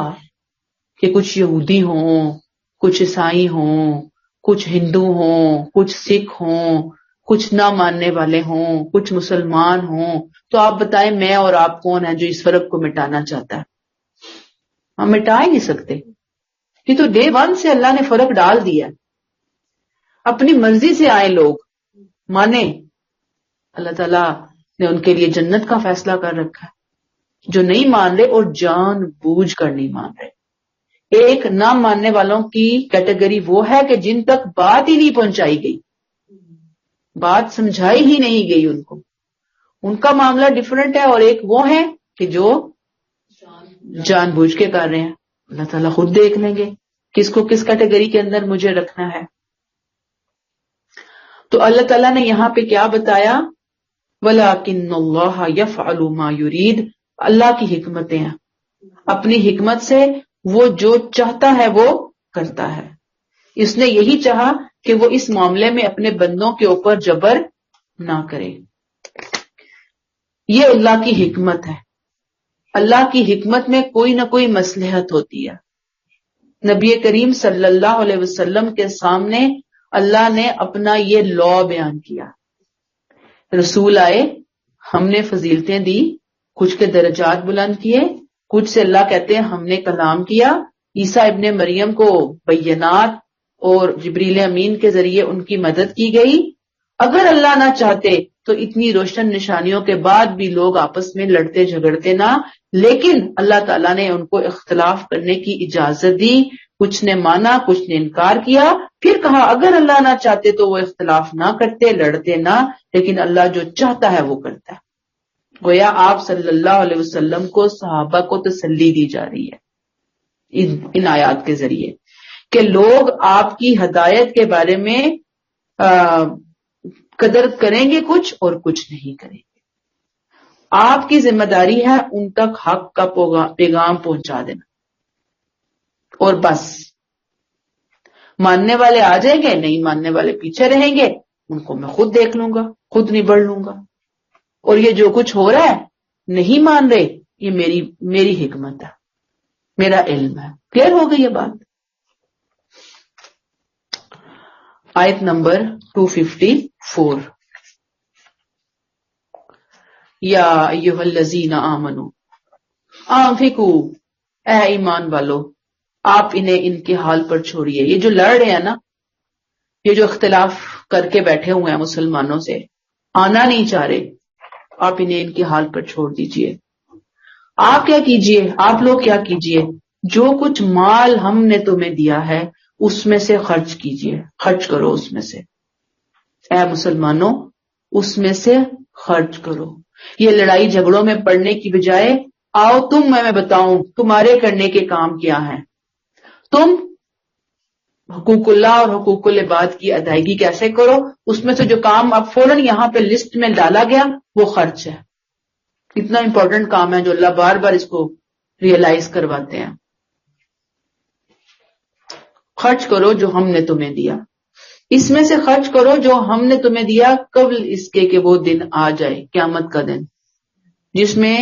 کہ کچھ یہودی ہوں، کچھ عیسائی ہوں، کچھ ہندو ہوں، کچھ سکھ ہوں، کچھ نہ ماننے والے ہوں، کچھ مسلمان ہوں، تو آپ بتائیں میں اور آپ کون ہیں جو اس فرق کو مٹانا چاہتا ہے؟ ہم مٹا ہی نہیں سکتے، یہ تو ڈے 1 سے اللہ نے فرق ڈال دیا۔ اپنی مرضی سے آئے لوگ، مانے۔ اللہ تعالیٰ نے ان کے لیے جنت کا فیصلہ کر رکھا ہے. جو نہیں مان رہے اور جان بوجھ کر نہیں مان رہے. ایک نہ ماننے والوں کی کیٹیگری وہ ہے کہ جن تک بات ہی نہیں پہنچائی گئی، بات سمجھائی ہی نہیں گئی ان کو، ان کا معاملہ ڈیفرنٹ ہے. اور ایک وہ ہے کہ جو جان بوجھ کے کر رہے ہیں. اللہ تعالیٰ خود دیکھ لیں گے کس کو کس کیٹیگری کے اندر مجھے رکھنا ہے. تو اللہ تعالیٰ نے یہاں پہ کیا بتایا؟ وَلَٰكِنَّ اللَّهَ يَفْعَلُ مَا يُرِيدُ. اللہ کی حکمتیں ہیں، اپنی حکمت سے وہ جو چاہتا ہے وہ کرتا ہے. اس نے یہی چاہا کہ وہ اس معاملے میں اپنے بندوں کے اوپر جبر نہ کرے. یہ اللہ کی حکمت ہے. اللہ کی حکمت میں کوئی نہ کوئی مصلحت ہوتی ہے. نبی کریم صلی اللہ علیہ وسلم کے سامنے اللہ نے اپنا یہ لا بیان کیا. رسول آئے، ہم نے فضیلتیں دی، کچھ کے درجات بلند کیے، کچھ سے اللہ کہتے ہیں ہم نے کلام کیا. عیسیٰ ابن مریم کو بینات اور جبریل امین کے ذریعے ان کی مدد کی گئی. اگر اللہ نہ چاہتے تو اتنی روشن نشانیوں کے بعد بھی لوگ آپس میں لڑتے جھگڑتے نہ، لیکن اللہ تعالیٰ نے ان کو اختلاف کرنے کی اجازت دی. کچھ نے مانا، کچھ نے انکار کیا. پھر کہا اگر اللہ نہ چاہتے تو وہ اختلاف نہ کرتے، لڑتے نہ، لیکن اللہ جو چاہتا ہے وہ کرتا ہے. گویا آپ صلی اللہ علیہ وسلم کو صحابہ کو تسلی دی جا رہی ہے ان آیات کے ذریعے کہ لوگ آپ کی ہدایت کے بارے میں قدر کریں گے کچھ اور کچھ نہیں کریں گے. آپ کی ذمہ داری ہے ان تک حق کا پیغام پہنچا دینا، اور بس. ماننے والے آ جائیں گے، نہیں ماننے والے پیچھے رہیں گے، ان کو میں خود دیکھ لوں گا، خود نبڑ لوں گا. اور یہ جو کچھ ہو رہا ہے نہیں مان رہے، یہ میری حکمت ہے، میرا علم ہے. کلیئر ہو گئی یہ بات؟ آیت نمبر 254. یا ایھا الذین آمنوا انفقوا. اے ایمان والو، آپ انہیں ان کے حال پر چھوڑیے. یہ جو لڑ رہے ہیں نا، یہ جو اختلاف کر کے بیٹھے ہوئے ہیں مسلمانوں سے، آنا نہیں چاہ رہے، آپ انہیں ان کے حال پر چھوڑ دیجئے. آپ کیا کیجئے، آپ لوگ کیا کیجئے، جو کچھ مال ہم نے تمہیں دیا ہے اس میں سے خرچ کیجئے، خرچ کرو اس میں سے. اے مسلمانوں، اس میں سے خرچ کرو. یہ لڑائی جھگڑوں میں پڑنے کی بجائے آؤ میں بتاؤں تمہارے کرنے کے کام کیا ہیں. تم حقوق اللہ اور حقوق العباد کی ادائیگی کیسے کرو. اس میں سے جو کام اب فوراً یہاں پہ لسٹ میں ڈالا گیا وہ خرچ ہے. اتنا امپورٹنٹ کام ہے جو اللہ بار بار اس کو ریئلائز کرواتے ہیں. خرچ کرو جو ہم نے تمہیں دیا. اس میں سے خرچ کرو جو ہم نے تمہیں دیا قبل اس کے کہ وہ دن آ جائے، قیامت کا دن، جس میں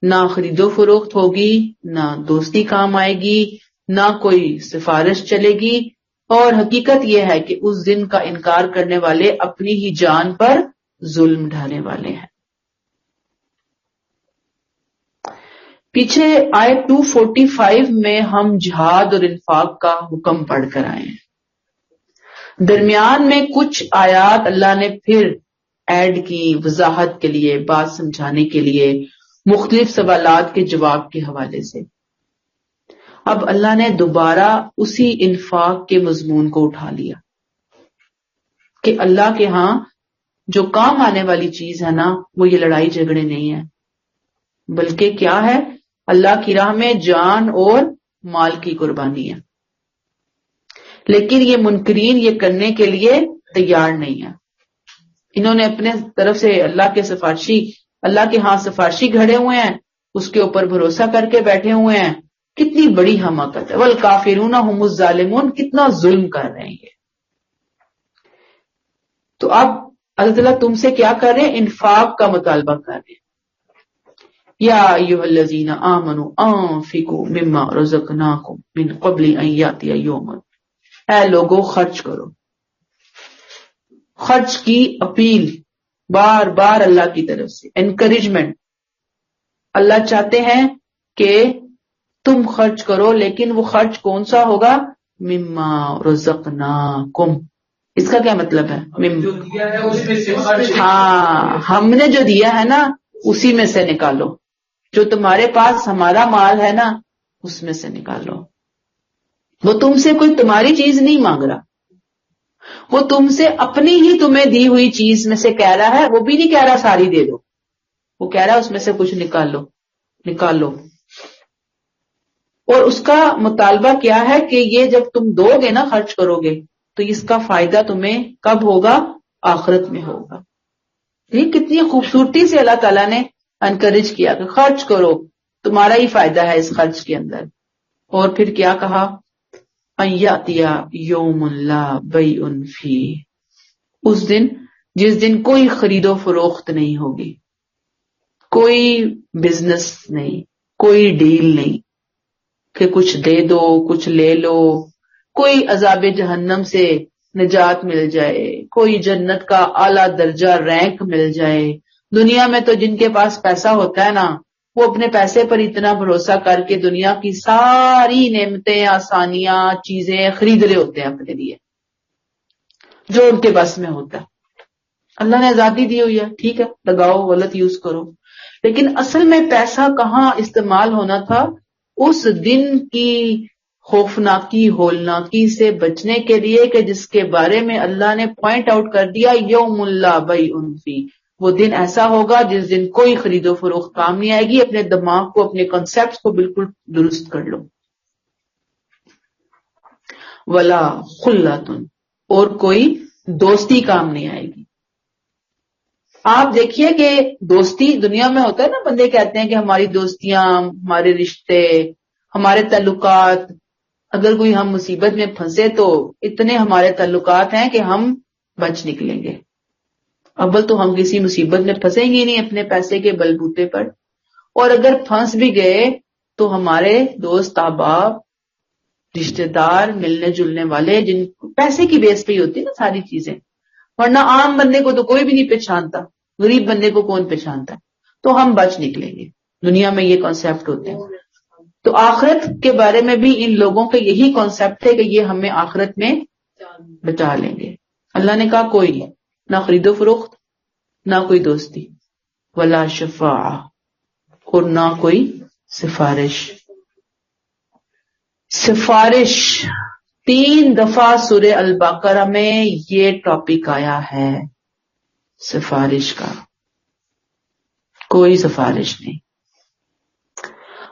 نہ خرید و فروخت ہوگی، نہ دوستی کام آئے گی، نہ کوئی سفارش چلے گی. اور حقیقت یہ ہے کہ اس دن کا انکار کرنے والے اپنی ہی جان پر ظلم ڈھانے والے ہیں. پیچھے آیت 245 میں ہم جہاد اور انفاق کا حکم پڑھ کر آئے ہیں. درمیان میں کچھ آیات اللہ نے پھر ایڈ کی وضاحت کے لیے، بات سمجھانے کے لیے، مختلف سوالات کے جواب کے حوالے سے. اب اللہ نے دوبارہ اسی انفاق کے مضمون کو اٹھا لیا کہ اللہ کے ہاں جو کام آنے والی چیز ہے نا، وہ یہ لڑائی جھگڑے نہیں ہیں، بلکہ کیا ہے، اللہ کی راہ میں جان اور مال کی قربانی ہے. لیکن یہ منکرین یہ کرنے کے لیے تیار نہیں ہے. انہوں نے اپنے طرف سے اللہ کے ہاں سفارشی گھڑے ہوئے ہیں، اس کے اوپر بھروسہ کر کے بیٹھے ہوئے ہیں. کتنی بڑی حماقت ہے. والکافرون هم الظالمون، کتنا ظلم کر رہے ہیں یہ. تو اب اللہ تعالیٰ تم سے کیا کر رہے ہیں؟ انفاق کا مطالبہ کر رہے ہیں. یا ایھا الذین آمنوا انفقوا مما رزقناکم من قبل ان یاتی یوم. اے لوگو خرچ کرو. خرچ کی اپیل بار بار اللہ کی طرف سے، انکریجمنٹ. اللہ چاہتے ہیں کہ تم خرچ کرو، لیکن وہ خرچ کون سا ہوگا؟ مما رزقناکم، اس کا کیا مطلب ہے؟ جو دیا ہے اس میں سے ہاں، ہم نے جو دیا ہے نا اسی میں سے نکالو. جو تمہارے پاس ہمارا مال ہے نا اس میں سے نکالو. وہ تم سے کوئی تمہاری چیز نہیں مانگ رہا، وہ تم سے اپنی ہی تمہیں دی ہوئی چیز میں سے کہہ رہا ہے. وہ بھی نہیں کہہ رہا ساری دے دو، وہ کہہ رہا ہے اس میں سے کچھ نکالو. اور اس کا مطالبہ کیا ہے کہ یہ جب تم دو گے نا، خرچ کرو گے، تو اس کا فائدہ تمہیں کب ہوگا؟ آخرت میں ہوگا. یہ کتنی خوبصورتی سے اللہ تعالیٰ نے انکریج کیا کہ خرچ کرو، تمہارا ہی فائدہ ہے اس خرچ کے اندر. اور پھر کیا کہا؟ ایاتیا یوم لا بیع فیہ، اس دن جس دن کوئی خرید و فروخت نہیں ہوگی، کوئی بزنس نہیں، کوئی ڈیل نہیں کہ کچھ دے دو کچھ لے لو، کوئی عذاب جہنم سے نجات مل جائے، کوئی جنت کا اعلیٰ درجہ رینک مل جائے. دنیا میں تو جن کے پاس پیسہ ہوتا ہے نا، وہ اپنے پیسے پر اتنا بھروسہ کر کے دنیا کی ساری نعمتیں، آسانیاں، چیزیں خرید رہے ہوتے ہیں اپنے لیے، جو ان کے بس میں ہوتا ہے. اللہ نے آزادی دی ہوئی ہے، ٹھیک ہے لگاؤ، غلط یوز کرو، لیکن اصل میں پیسہ کہاں استعمال ہونا تھا؟ اس دن کی خوفناکی ہولناکی سے بچنے کے لیے کہ جس کے بارے میں اللہ نے پوائنٹ آؤٹ کر دیا، یوم لا بیع فیہ، وہ دن ایسا ہوگا جس دن کوئی خرید و فروخت کام نہیں آئے گی. اپنے دماغ کو، اپنے کنسپٹس کو بالکل درست کر لو. ولا خلۃ، اور کوئی دوستی کام نہیں آئے گی. آپ دیکھیے کہ دوستی دنیا میں ہوتا ہے نا، بندے کہتے ہیں کہ ہماری دوستیاں، ہمارے رشتے، ہمارے تعلقات، اگر کوئی ہم مصیبت میں پھنسے تو اتنے ہمارے تعلقات ہیں کہ ہم بچ نکلیں گے. اول تو ہم کسی مصیبت میں پھنسیں گے نہیں اپنے پیسے کے بلبوتے پر، اور اگر پھنس بھی گئے تو ہمارے دوست احباب، رشتے دار، ملنے جلنے والے، جن پیسے کی بیس پہ ہی ہوتی نا ساری چیزیں، ورنہ عام بندے کو تو کوئی بھی نہیں پہچانتا، غریب بندے کو کون پہچانتا ہے. تو ہم بچ نکلیں گے. دنیا میں یہ کانسیپٹ ہوتے ہیں. تو آخرت کے بارے میں بھی ان لوگوں کا یہی کانسیپٹ ہے کہ یہ ہمیں آخرت میں بچا لیں گے. اللہ نے کہا کوئی نہیں، نہ خرید و فروخت، نہ کوئی دوستی، ولا شفاعہ، اور نہ کوئی سفارش. سفارش 3 دفعہ سورہ البقرہ میں یہ ٹاپک آیا ہے، سفارش کا. کوئی سفارش نہیں.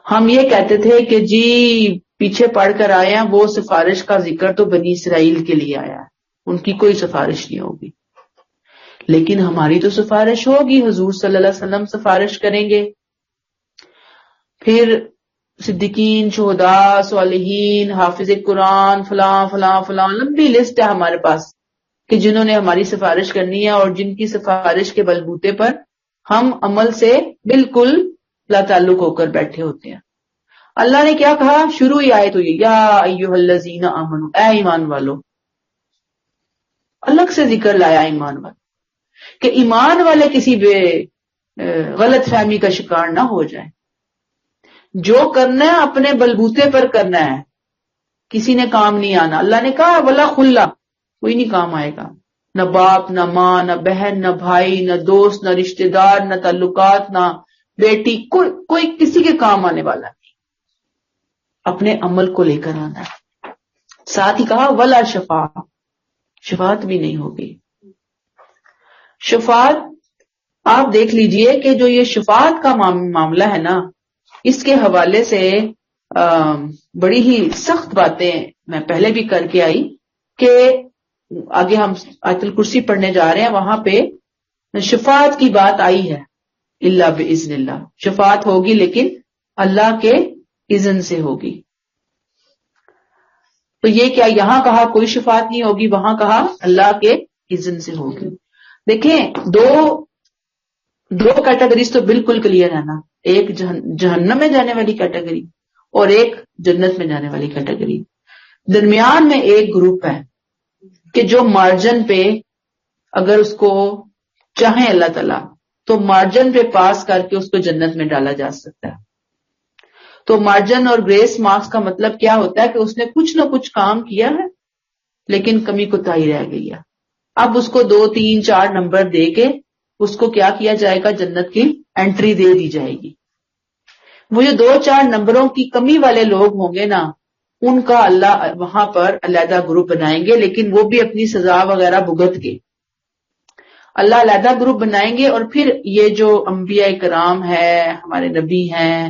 ہم یہ کہتے تھے کہ جی پیچھے پڑھ کر آئے ہیں، وہ سفارش کا ذکر تو بنی اسرائیل کے لیے آیا ہے، ان کی کوئی سفارش نہیں ہوگی. لیکن ہماری تو سفارش ہوگی، حضور صلی اللہ علیہ وسلم سفارش کریں گے، پھر صدیقین، شہداء، صالحین، حافظ قرآن، فلاں فلاں فلاں، لمبی لسٹ ہے ہمارے پاس کہ جنہوں نے ہماری سفارش کرنی ہے، اور جن کی سفارش کے بلبوتے پر ہم عمل سے بالکل لا تعلق ہو کر بیٹھے ہوتے ہیں. اللہ نے کیا کہا؟ شروع ہی آئے تو یہ، یا ایھا الذین آمنوا، اے ایمان والو. الگ سے ذکر لایا ایمان والو، کہ ایمان والے کسی غلط فہمی کا شکار نہ ہو جائیں. جو کرنا ہے اپنے بلبوتے پر کرنا ہے، کسی نے کام نہیں آنا. اللہ نے کہا ولا خلا، کوئی نہیں کام آئے گا، نہ باپ، نہ ماں، نہ بہن، نہ بھائی، نہ دوست، نہ رشتہ دار، نہ تعلقات، نہ بیٹی، کوئی کسی کے کام آنے والا نہیں. اپنے عمل کو لے کر آنا ہے. ساتھ ہی کہا ولا شفاعہ، شفاعت بھی نہیں ہوگی. شفاعت آپ دیکھ لیجئے کہ جو یہ شفاعت کا معاملہ ہے نا، اس کے حوالے سے بڑی ہی سخت باتیں میں پہلے بھی کر کے آئی کہ آگے ہم آیت الکرسی پڑھنے جا رہے ہیں، وہاں پہ شفاعت کی بات آئی ہے. الا باذن اللہ، شفاعت ہوگی لیکن اللہ کے اذن سے ہوگی. تو یہ کیا یہاں کہا کوئی شفاعت نہیں ہوگی، وہاں کہا اللہ کے اذن سے ہوگی. دیکھیں دو کیٹیگریز تو بالکل کلیئر ہے نا، ایک جہنم میں جانے والی کیٹیگری اور ایک جنت میں جانے والی کیٹیگری. درمیان میں ایک گروپ ہے کہ جو مارجن پہ اگر اس کو چاہیں اللہ تعالیٰ تو مارجن پہ پاس کر کے اس کو جنت میں ڈالا جا سکتا ہے. تو مارجن اور گریس مارکس کا مطلب کیا ہوتا ہے کہ اس نے کچھ نہ کچھ کام کیا ہے لیکن کمی کوتاہی رہ گئی ہے. اب اس کو 2 3 4 نمبر دے کے اس کو کیا کیا جائے گا؟ جنت کی انٹری دے دی جائے گی. وہ جو 2 4 نمبروں کی کمی والے لوگ ہوں گے نا، ان کا اللہ وہاں پر علیحدہ گروپ بنائیں گے، لیکن وہ بھی اپنی سزا وغیرہ بھگت کے. اللہ علیحدہ گروپ بنائیں گے، اور پھر یہ جو انبیاء کرام ہے، ہمارے نبی ہیں،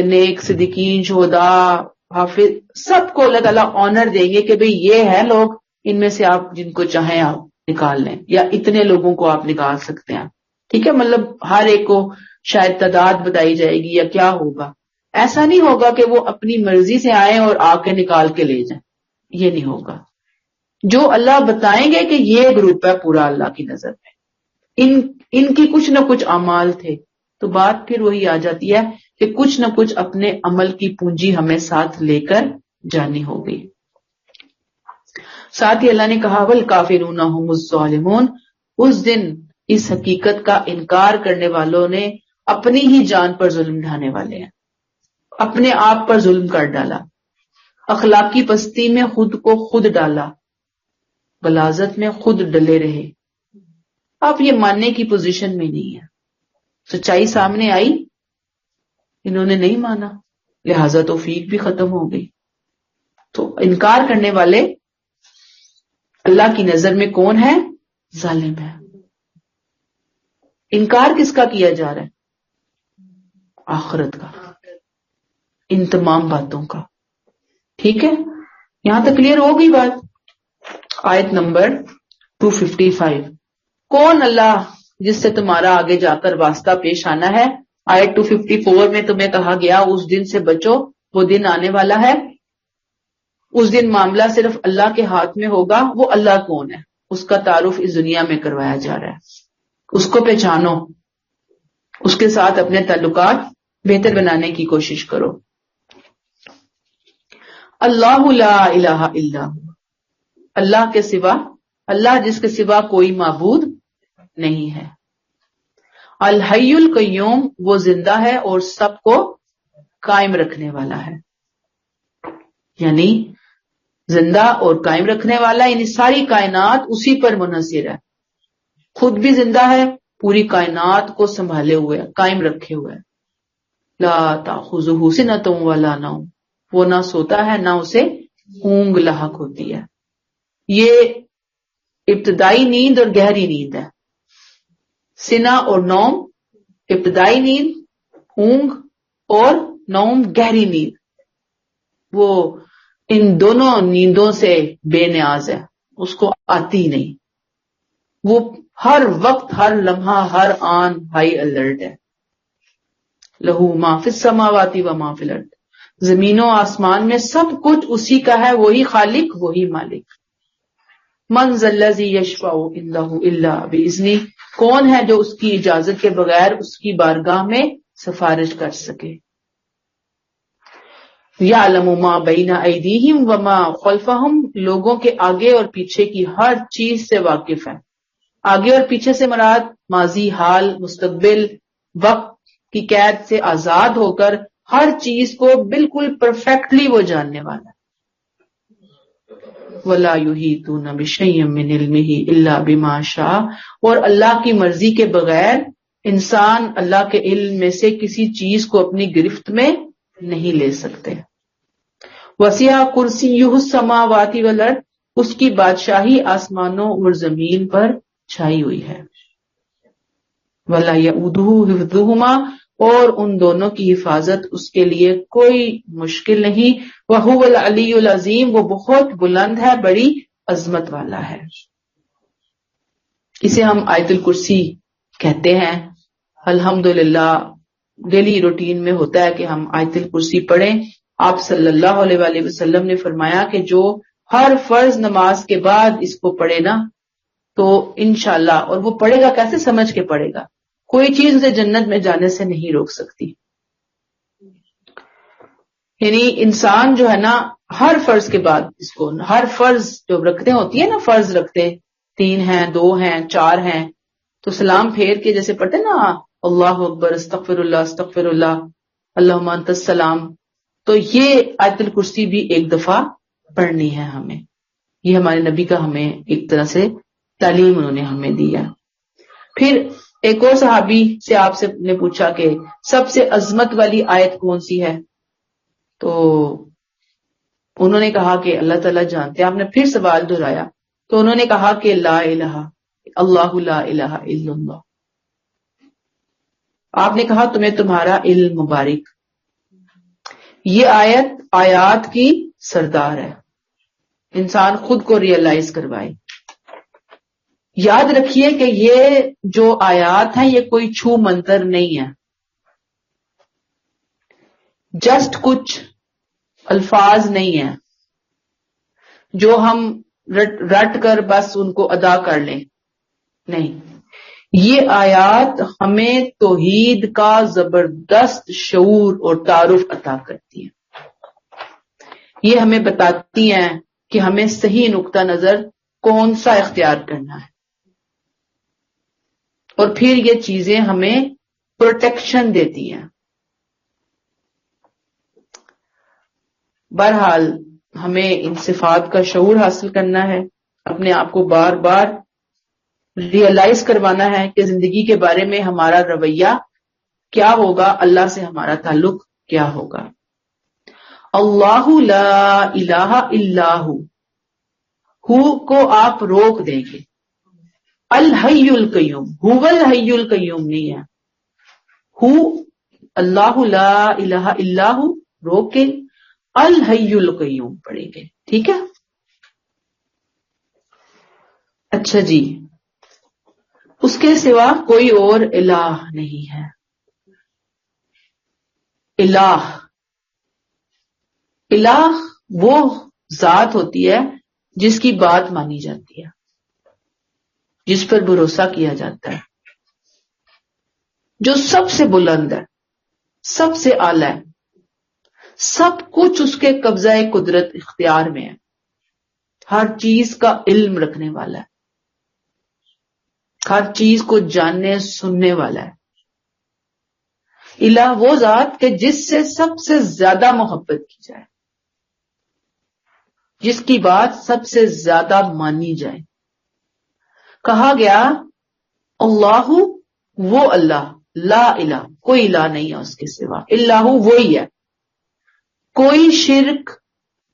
نیک صدیقین، شہداء، حافظ، سب کو اللہ تعالیٰ آنر دیں گے کہ بھئی یہ ہے لوگ، ان میں سے آپ جن کو چاہیں آپ نکال لیں، یا اتنے لوگوں کو آپ نکال سکتے ہیں. ٹھیک ہے، مطلب ہر ایک کو شاید تعداد بتائی جائے گی یا کیا ہوگا. ایسا نہیں ہوگا کہ وہ اپنی مرضی سے آئیں اور آ کے نکال کے لے جائیں، یہ نہیں ہوگا. جو اللہ بتائیں گے کہ یہ گروپ ہے پورا اللہ کی نظر میں، ان کی کچھ نہ کچھ اعمال تھے، تو بات پھر وہی آ جاتی ہے کہ کچھ نہ کچھ اپنے عمل کی پونجی ہمیں ساتھ لے کر جانی ہوگی. ساتھ ہی اللہ نے کہا والکافرون هم الظالمون، اس دن اس حقیقت کا انکار کرنے والوں نے اپنی ہی جان پر ظلم ڈھانے والے ہیں، اپنے آپ پر ظلم کر ڈالا، اخلاقی پستی میں خود کو خود ڈالا، غلاظت میں خود ڈلے رہے. آپ یہ ماننے کی پوزیشن میں نہیں ہے. سچائی سامنے آئی، انہوں نے نہیں مانا، لہذا توفیق بھی ختم ہو گئی. تو انکار کرنے والے اللہ کی نظر میں کون ہے؟ ظالم ہے. انکار کس کا کیا جا رہا ہے؟ آخرت کا، ان تمام باتوں کا. ٹھیک ہے، یہاں تک کلیئر ہو گئی بات. آیت نمبر 255. کون اللہ جس سے تمہارا آگے جا کر واسطہ پیش آنا ہے؟ آیت 254 میں تمہیں کہا گیا اس دن سے بچو، وہ دن آنے والا ہے. اس دن معاملہ صرف اللہ کے ہاتھ میں ہوگا. وہ اللہ کون ہے اس کا تعارف اس دنیا میں کروایا جا رہا ہے. اس کو پہچانو، اس کے ساتھ اپنے تعلقات بہتر بنانے کی کوشش کرو. اللہ لا الہ الا ہو، اللہ کے سوا، اللہ جس کے سوا کوئی معبود نہیں ہے. الحی القیوم، وہ زندہ ہے اور سب کو قائم رکھنے والا ہے. یعنی زندہ اور قائم رکھنے والا، یعنی ساری کائنات اسی پر منحصر ہے. خود بھی زندہ ہے، پوری کائنات کو سنبھالے ہوئے، قائم رکھے ہوئے. لا تاخذہ سنۃ ولا نوم، وہ نہ سوتا ہے نہ اسے اونگ لاحق ہوتی ہے. یہ ابتدائی نیند اور گہری نیند ہے. سنا اور نوم، ابتدائی نیند اونگ، اور نوم گہری نیند. وہ ان دونوں نیندوں سے بے نیاز ہے، اس کو آتی نہیں. وہ ہر وقت، ہر لمحہ، ہر آن ہائی الرٹ ہے. لہو ما فی السماوات و ما فی الارض، زمین و آسمان میں سب کچھ اسی کا ہے، وہی خالق، وہی مالک. من ذا الذی یشفع عندہ الا باذنہ، کون ہے جو اس کی اجازت کے بغیر اس کی بارگاہ میں سفارش کر سکے. یعلم ما بین ایدیہم وما خلفہم، لوگوں کے آگے اور پیچھے کی ہر چیز سے واقف ہے. آگے اور پیچھے سے مراد ماضی، حال، مستقبل، وقت کی قید سے آزاد ہو کر ہر چیز کو بالکل پرفیکٹلی وہ جاننے والا ہے. وَلَا يُحِيطُونَ بِشَيْءٍ مِّنْ عِلْمِهِ إِلَّا بِمَا شَاءَ، اور اللہ کی مرضی کے بغیر انسان اللہ کے علم میں سے کسی چیز کو اپنی گرفت میں نہیں لے سکتے. وَسِعَ كُرْسِيُّهُ السَّمَاوَاتِ وَالْأَرْضِ، اس کی بادشاہی آسمانوں اور زمین پر چھائی ہوئی ہے. وَلَا يَئُودُهُ حِفْظُهُمَا، اور ان دونوں کی حفاظت اس کے لیے کوئی مشکل نہیں. وَهُوَ الْعَلِيُّ الْعَظِيمُ، وہ بہت بلند ہے، بڑی عظمت والا ہے. اسے ہم آیت الکرسی کہتے ہیں. الحمدللہ ڈیلی روٹین میں ہوتا ہے کہ ہم آیت الکرسی پڑھیں. آپ صلی اللہ علیہ وآلہ وسلم نے فرمایا کہ جو ہر فرض نماز کے بعد اس کو پڑھے نا تو انشاءاللہ، اور وہ پڑھے گا کیسے؟ سمجھ کے پڑھے گا. کوئی چیز اسے جنت میں جانے سے نہیں روک سکتی. یعنی انسان جو ہے نا ہر فرض کے بعد اس کو، ہر فرض جو رکھتے ہوتی ہے نا، فرض رکھتے 3 ہیں، 2 ہیں، 4 ہیں، تو سلام پھیر کے جیسے پڑھتے نا اللہ اکبر، استغفر اللہ، استغفر اللہ، اللہم انت السلام، تو یہ آیت الکرسی بھی ایک دفعہ پڑھنی ہے ہمیں. یہ ہمارے نبی کا ہمیں ایک طرح سے تعلیم انہوں نے ہمیں دیا. پھر ایک اور صحابی سے آپ سے نے پوچھا کہ سب سے عظمت والی آیت کون سی ہے؟ تو انہوں نے کہا کہ اللہ تعالیٰ جانتے ہیں. آپ نے پھر سوال دہرایا تو انہوں نے کہا کہ لا الہ اللہ لا الہ الا اللہ. آپ نے کہا تمہیں تمہارا علم مبارک. یہ آیات کی سردار ہے. انسان خود کو ریئلائز کروائے. یاد رکھیے کہ یہ جو آیات ہیں یہ کوئی چھو منتر نہیں ہے. جسٹ کچھ الفاظ نہیں ہیں جو ہم رٹ کر بس ان کو ادا کر لیں. نہیں، یہ آیات ہمیں توحید کا زبردست شعور اور تعارف عطا کرتی ہیں. یہ ہمیں بتاتی ہیں کہ ہمیں صحیح نقطہ نظر کون سا اختیار کرنا ہے، اور پھر یہ چیزیں ہمیں پروٹیکشن دیتی ہیں. بہرحال ہمیں ان صفات کا شعور حاصل کرنا ہے، اپنے آپ کو بار بار ریئلائز کروانا ہے کہ زندگی کے بارے میں ہمارا رویہ کیا ہوگا، اللہ سے ہمارا تعلق کیا ہوگا. اللہ لا الہ الا ہو کو آپ روک دیں گے. الحی القیوم، هو الحی القیوم نہیں ہے. ہو اللہ لا الہ الا ہو روک کے الحی القیوم پڑھیں گے. ٹھیک ہے. اچھا جی، اس کے سوا کوئی اور الہ نہیں ہے. الہ وہ ذات ہوتی ہے جس کی بات مانی جاتی ہے، جس پر بھروسہ کیا جاتا ہے، جو سب سے بلند ہے، سب سے اعلی ہے، سب کچھ اس کے قبضہ قدرت اختیار میں ہے، ہر چیز کا علم رکھنے والا ہے، ہر چیز کو جاننے سننے والا ہے. الہ وہ ذات کہ جس سے سب سے زیادہ محبت کی جائے، جس کی بات سب سے زیادہ مانی جائے. کہا گیا اللہ وہ اللہ، لا الہ کوئی الہ نہیں ہے اس کے سوا، اللہ وہی ہے. کوئی شرک،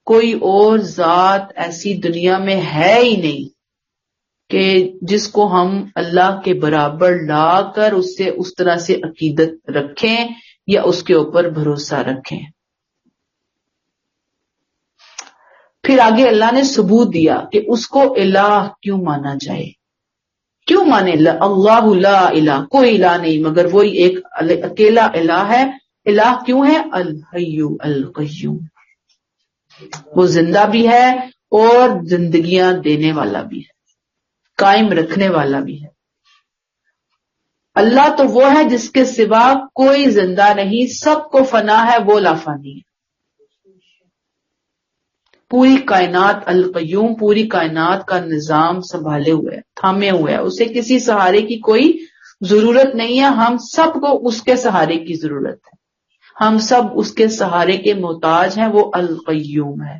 کوئی اور ذات ایسی دنیا میں ہے ہی نہیں کہ جس کو ہم اللہ کے برابر لا کر اس سے اس طرح سے عقیدت رکھیں یا اس کے اوپر بھروسہ رکھیں. پھر آگے اللہ نے ثبوت دیا کہ اس کو الہ کیوں مانا جائے. کیوں مانے؟ اللہ لا الہ کوئی الہ نہیں مگر وہی ایک اکیلا الہ ہے. الہ کیوں ہے؟ الحی القیوم، وہ زندہ بھی ہے اور زندگیاں دینے والا بھی ہے، قائم رکھنے والا بھی ہے. اللہ تو وہ ہے جس کے سوا کوئی زندہ نہیں، سب کو فنا ہے، وہ لا فانی ہے. پوری کائنات القیوم، پوری کائنات کا نظام سنبھالے ہوئے ہے، تھامے ہوئے ہے، اسے کسی سہارے کی کوئی ضرورت نہیں ہے. ہم سب کو اس کے سہارے کی ضرورت ہے، ہم سب اس کے سہارے کے محتاج ہیں. وہ القیوم ہے.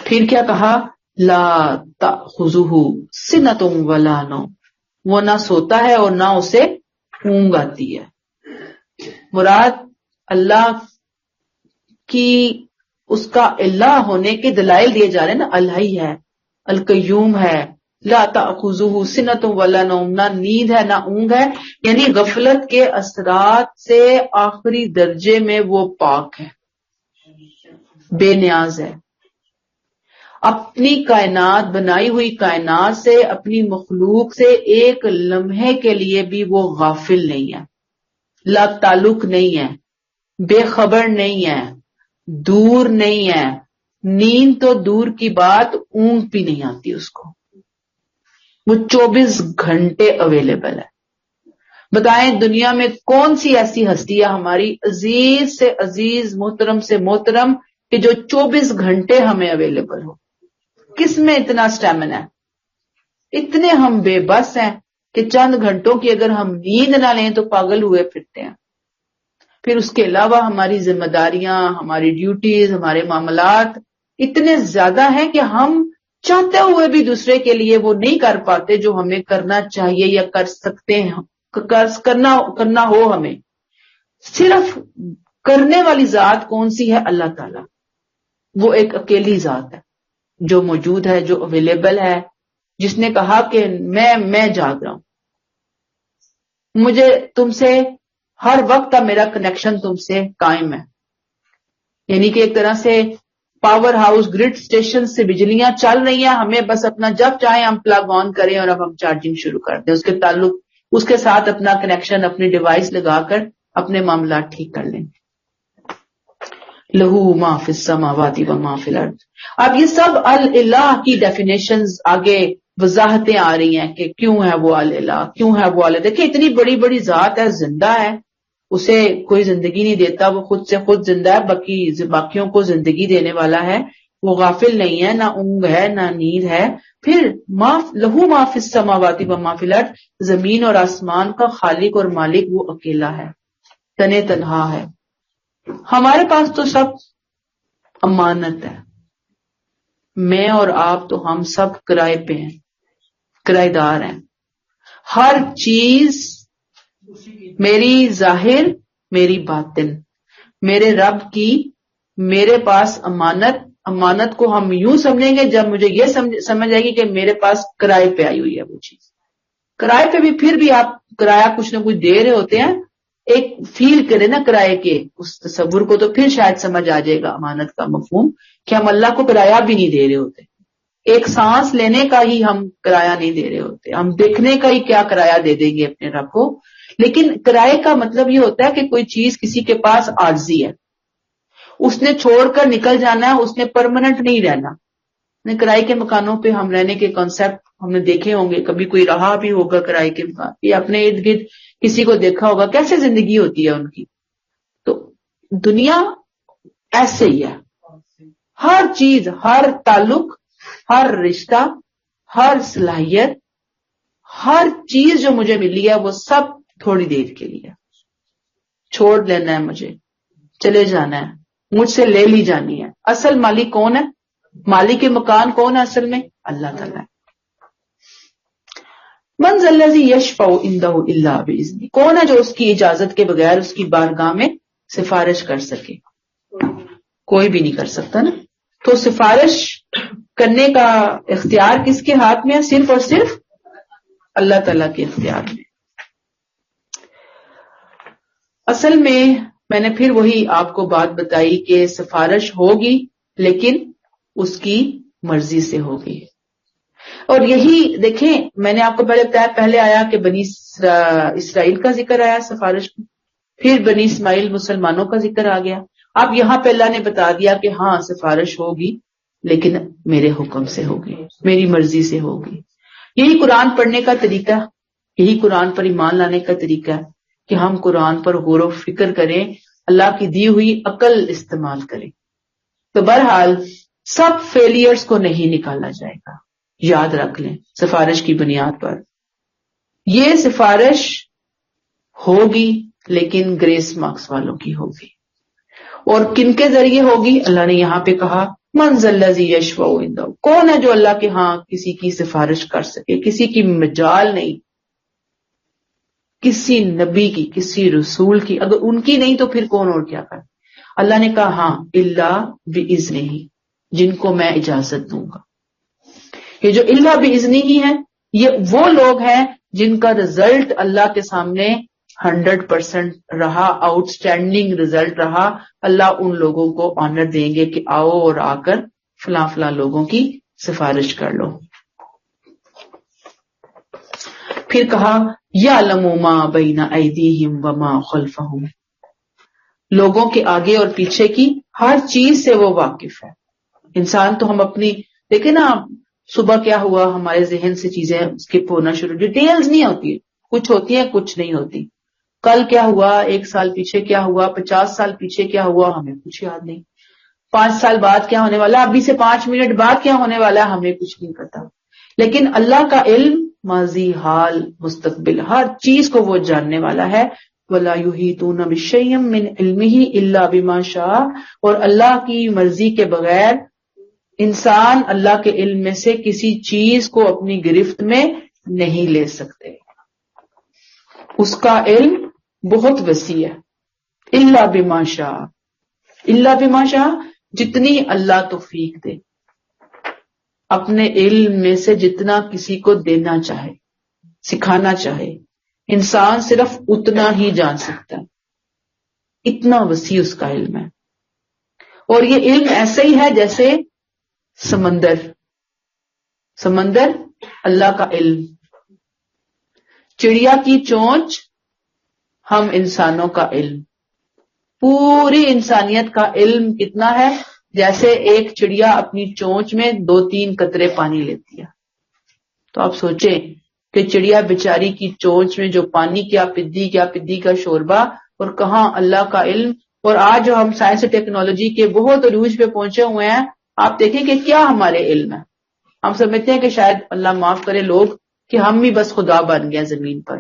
پھر کیا کہا؟ لا تأخذہ سنۃ ولا نوم، وہ نہ سوتا ہے اور نہ اسے اونگ آتی ہے. مراد اللہ کی اس کا الہ ہونے کے دلائل دیے جا رہے ہیں نا. الحی ہے، القیوم ہے، لا تأخذہ سنۃ ولا نوم، نہ نیند ہے نہ اونگ ہے، یعنی غفلت کے اثرات سے آخری درجے میں وہ پاک ہے، بے نیاز ہے. اپنی کائنات، بنائی ہوئی کائنات سے، اپنی مخلوق سے ایک لمحے کے لیے بھی وہ غافل نہیں ہے، لا تعلق نہیں ہے، بے خبر نہیں ہے، دور نہیں ہے. نیند تو دور کی بات، اونگ بھی نہیں آتی اس کو. وہ 24 گھنٹے اویلیبل ہے. بتائیں دنیا میں کون سی ایسی ہستی ہے ہماری عزیز سے عزیز، محترم سے محترم، کہ جو 24 گھنٹے ہمیں اویلیبل ہو؟ کس میں اتنا اسٹیمنا ہے؟ اتنے ہم بے بس ہیں کہ چند گھنٹوں کی اگر ہم نیند نہ لیں تو پاگل ہوئے پھرتے ہیں. پھر اس کے علاوہ ہماری ذمہ داریاں، ہماری ڈیوٹیز، ہمارے معاملات اتنے زیادہ ہیں کہ ہم چاہتے ہوئے بھی دوسرے کے لیے وہ نہیں کر پاتے جو ہمیں کرنا چاہیے یا کر سکتے ہیں، کرنا ہو ہمیں. صرف کرنے والی ذات کون سی ہے؟ اللہ تعالی. وہ ایک اکیلی ذات ہے جو موجود ہے، جو اویلیبل ہے، جس نے کہا کہ میں جاگ رہا ہوں، مجھے تم سے ہر وقت میرا کنیکشن تم سے قائم ہے. یعنی کہ ایک طرح سے پاور ہاؤس گرڈ اسٹیشن سے بجلیاں چل رہی ہیں، ہمیں بس اپنا جب چاہیں ہم پلگ آن کریں اور اب ہم چارجنگ شروع کر دیں، اس کے تعلق اس کے ساتھ اپنا کنیکشن اپنی ڈیوائس لگا کر اپنے معاملات ٹھیک کر لیں. لہو ما فی السماوات و ما فی الارض. اب یہ سب الہ کی ڈیفینیشنز آگے وضاحتیں آ رہی ہیں کہ کیوں ہے وہ الہ، کیوں ہے وہ الہ. دیکھیں اتنی بڑی بڑی ذات ہے، زندہ ہے، اسے کوئی زندگی نہیں دیتا، وہ خود سے خود زندہ ہے، باقیوں کو زندگی دینے والا ہے، وہ غافل نہیں ہے، نہ اونگ ہے نہ نیند ہے. پھر لہو ما فی السماوات و ما فی الارض، زمین اور آسمان کا خالق اور مالک وہ اکیلا ہے، تنے تنہا ہے. ہمارے پاس تو سب امانت ہے، میں اور آپ تو ہم سب کرائے پہ ہیں، کرائے دار ہیں. ہر چیز میری ظاہر میری باطن، میرے رب کی میرے پاس امانت کو ہم یوں سمجھیں گے جب مجھے یہ سمجھ آئے گی کہ میرے پاس کرائے پہ آئی ہوئی ہے وہ چیز. کرائے پہ بھی پھر بھی آپ کرایہ کچھ نہ کچھ دے رہے ہوتے ہیں، ایک فیل کرے نا کرائے کے اس تصور کو، تو پھر شاید سمجھ آ جائے گا امانت کا مفہوم کہ ہم اللہ کو کرایہ بھی نہیں دے رہے ہوتے. ایک سانس لینے کا ہی ہم کرایہ نہیں دے رہے ہوتے، ہم دیکھنے کا ہی کیا کرایہ دے دیں گے اپنے رب کو. لیکن کرائے کا مطلب یہ ہوتا ہے کہ کوئی چیز کسی کے پاس عارضی ہے، اس نے چھوڑ کر نکل جانا ہے، اس نے پرماننٹ نہیں رہنا. کرائے کے مکانوں پہ ہم رہنے کے کانسیپٹ ہم نے دیکھے ہوں گے، کبھی کوئی رہا بھی ہوگا کرائے کے مکان، یا اپنے ارد گرد کسی کو دیکھا ہوگا کیسے زندگی ہوتی ہے ان کی. تو دنیا ایسے ہی ہے، ہر چیز، ہر تعلق، ہر رشتہ، ہر صلاحیت، ہر چیز جو مجھے ملی ہے وہ سب تھوڑی دیر کے لیے، چھوڑ لینا ہے، مجھے چلے جانا ہے، مجھ سے لے لی جانی ہے. اصل مالک کون ہے؟ مالک مکان کون ہے اصل میں؟ اللہ تعالیٰ. من ذا الذی یشفع عندہ الا باذنہ، کون ہے جو اس کی اجازت کے بغیر اس کی بارگاہ میں سفارش کر سکے؟ کوئی بھی نہیں کر سکتا نا. تو سفارش کرنے کا اختیار کس کے ہاتھ میں ہے؟ صرف اور صرف اللہ تعالیٰ کے اختیار میں. اصل میں نے پھر وہی آپ کو بات بتائی کہ سفارش ہوگی لیکن اس کی مرضی سے ہوگی. اور یہی دیکھیں، میں نے آپ کو پہلے بتایا، پہلے آیا کہ بنی اسرائیل کا ذکر آیا سفارش میں، پھر بنی اسماعیل مسلمانوں کا ذکر آ گیا. اب یہاں پہ اللہ نے بتا دیا کہ ہاں سفارش ہوگی لیکن میرے حکم سے ہوگی، میری مرضی سے ہوگی. یہی قرآن پڑھنے کا طریقہ، یہی قرآن پر ایمان لانے کا طریقہ ہے کہ ہم قرآن پر غور و فکر کریں، اللہ کی دی ہوئی عقل استعمال کریں. تو بہرحال سب فیلیئرز کو نہیں نکالا جائے گا، یاد رکھ لیں سفارش کی بنیاد پر. یہ سفارش ہوگی لیکن گریس مارکس والوں کی ہوگی. اور کن کے ذریعے ہوگی؟ اللہ نے یہاں پہ کہا من ذا الذی یشفع عندہ، کون ہے جو اللہ کے ہاں کسی کی سفارش کر سکے؟ کسی کی مجال نہیں، کسی نبی کی، کسی رسول کی. اگر ان کی نہیں تو پھر کون اور کیا کرے؟ اللہ نے کہا ہاں الا باذنہ، جن کو میں اجازت دوں گا. یہ جو الا باذنہ ہے یہ وہ لوگ ہیں جن کا رزلٹ اللہ کے سامنے 100% رہا، آؤٹ اسٹینڈنگ رزلٹ رہا. اللہ ان لوگوں کو آنر دیں گے کہ آؤ اور آ کر فلاں فلاں لوگوں کی سفارش کر لو. پھر کہا یعلم ما بین ایدیہم وما خلفہم، لوگوں کے آگے اور پیچھے کی ہر چیز سے وہ واقف ہے. انسان تو ہم اپنی دیکھیں نا، صبح کیا ہوا ہمارے ذہن سے چیزیں اسکپ ہونا شروع، ڈیٹیلز نہیں ہوتی، کچھ ہوتی ہیں کچھ نہیں ہوتی. کل کیا ہوا، 1 سال پیچھے کیا ہوا، 50 سال پیچھے کیا ہوا، ہمیں کچھ یاد نہیں. 5 سال بعد کیا ہونے والا، ابھی سے 5 منٹ بعد کیا ہونے والا ہے، ہمیں کچھ نہیں پتا. لیکن اللہ کا علم ماضی، حال، مستقبل، ہر چیز کو وہ جاننے والا ہے. وَلَا يُحِيطُونَ بِشَيْءٍ مِّنْ عِلْمِهِ إِلَّا بِمَا شَاءَ، اور اللہ کی مرضی کے بغیر انسان اللہ کے علم میں سے کسی چیز کو اپنی گرفت میں نہیں لے سکتے. اس کا علم بہت وسیع ہے. الا بما شاء، الا بما شاء، جتنی اللہ توفیق دے، اپنے علم میں سے جتنا کسی کو دینا چاہے، سکھانا چاہے، انسان صرف اتنا ہی جان سکتا ہے. اتنا وسیع اس کا علم ہے. اور یہ علم ایسا ہی ہے جیسے سمندر. سمندر اللہ کا علم، چڑیا کی چونچ ہم انسانوں کا علم. پوری انسانیت کا علم کتنا ہے؟ جیسے ایک چڑیا اپنی چونچ میں 2-3 قطرے پانی لیتی ہے. تو آپ سوچیں کہ چڑیا بیچاری کی چونچ میں جو پانی، کیا پدی کا شوربہ، اور کہاں اللہ کا علم. اور آج جو ہم سائنس اور ٹیکنالوجی کے بہت عروج پہ پہنچے ہوئے ہیں، آپ دیکھیں کہ کیا ہمارے علم ہے. ہم سمجھتے ہیں کہ شاید اللہ معاف کرے لوگ کہ ہم ہی بس خدا بن گئے زمین پر،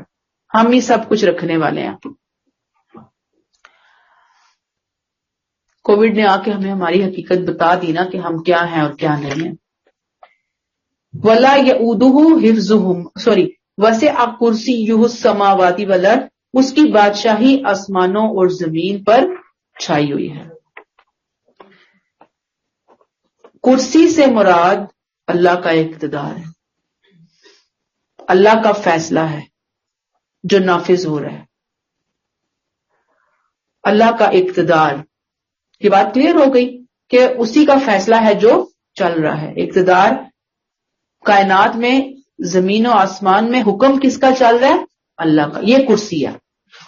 ہم ہی سب کچھ رکھنے والے ہیں. کووڈ نے آ کے ہمیں ہماری حقیقت بتا دی نا کہ ہم کیا ہیں اور کیا نہیں ہیں. وَلَا يَئُودُهُ حِفْظُهُمْ وَسِعَ كُرْسِيُّهُ السَّمَاوَاتِ وَالْأَرْضِ، اس کی بادشاہی آسمانوں اور زمین پر چھائی ہوئی ہے. کرسی سے مراد اللہ کا اقتدار ہے، اللہ کا فیصلہ ہے جو نافذ ہو رہا ہے. اللہ کا اقتدار، یہ بات کلیئر ہو گئی کہ اسی کا فیصلہ ہے جو چل رہا ہے. اقتدار کائنات میں، زمین و آسمان میں حکم کس کا چل رہا ہے؟ اللہ کا. یہ کرسی ہے.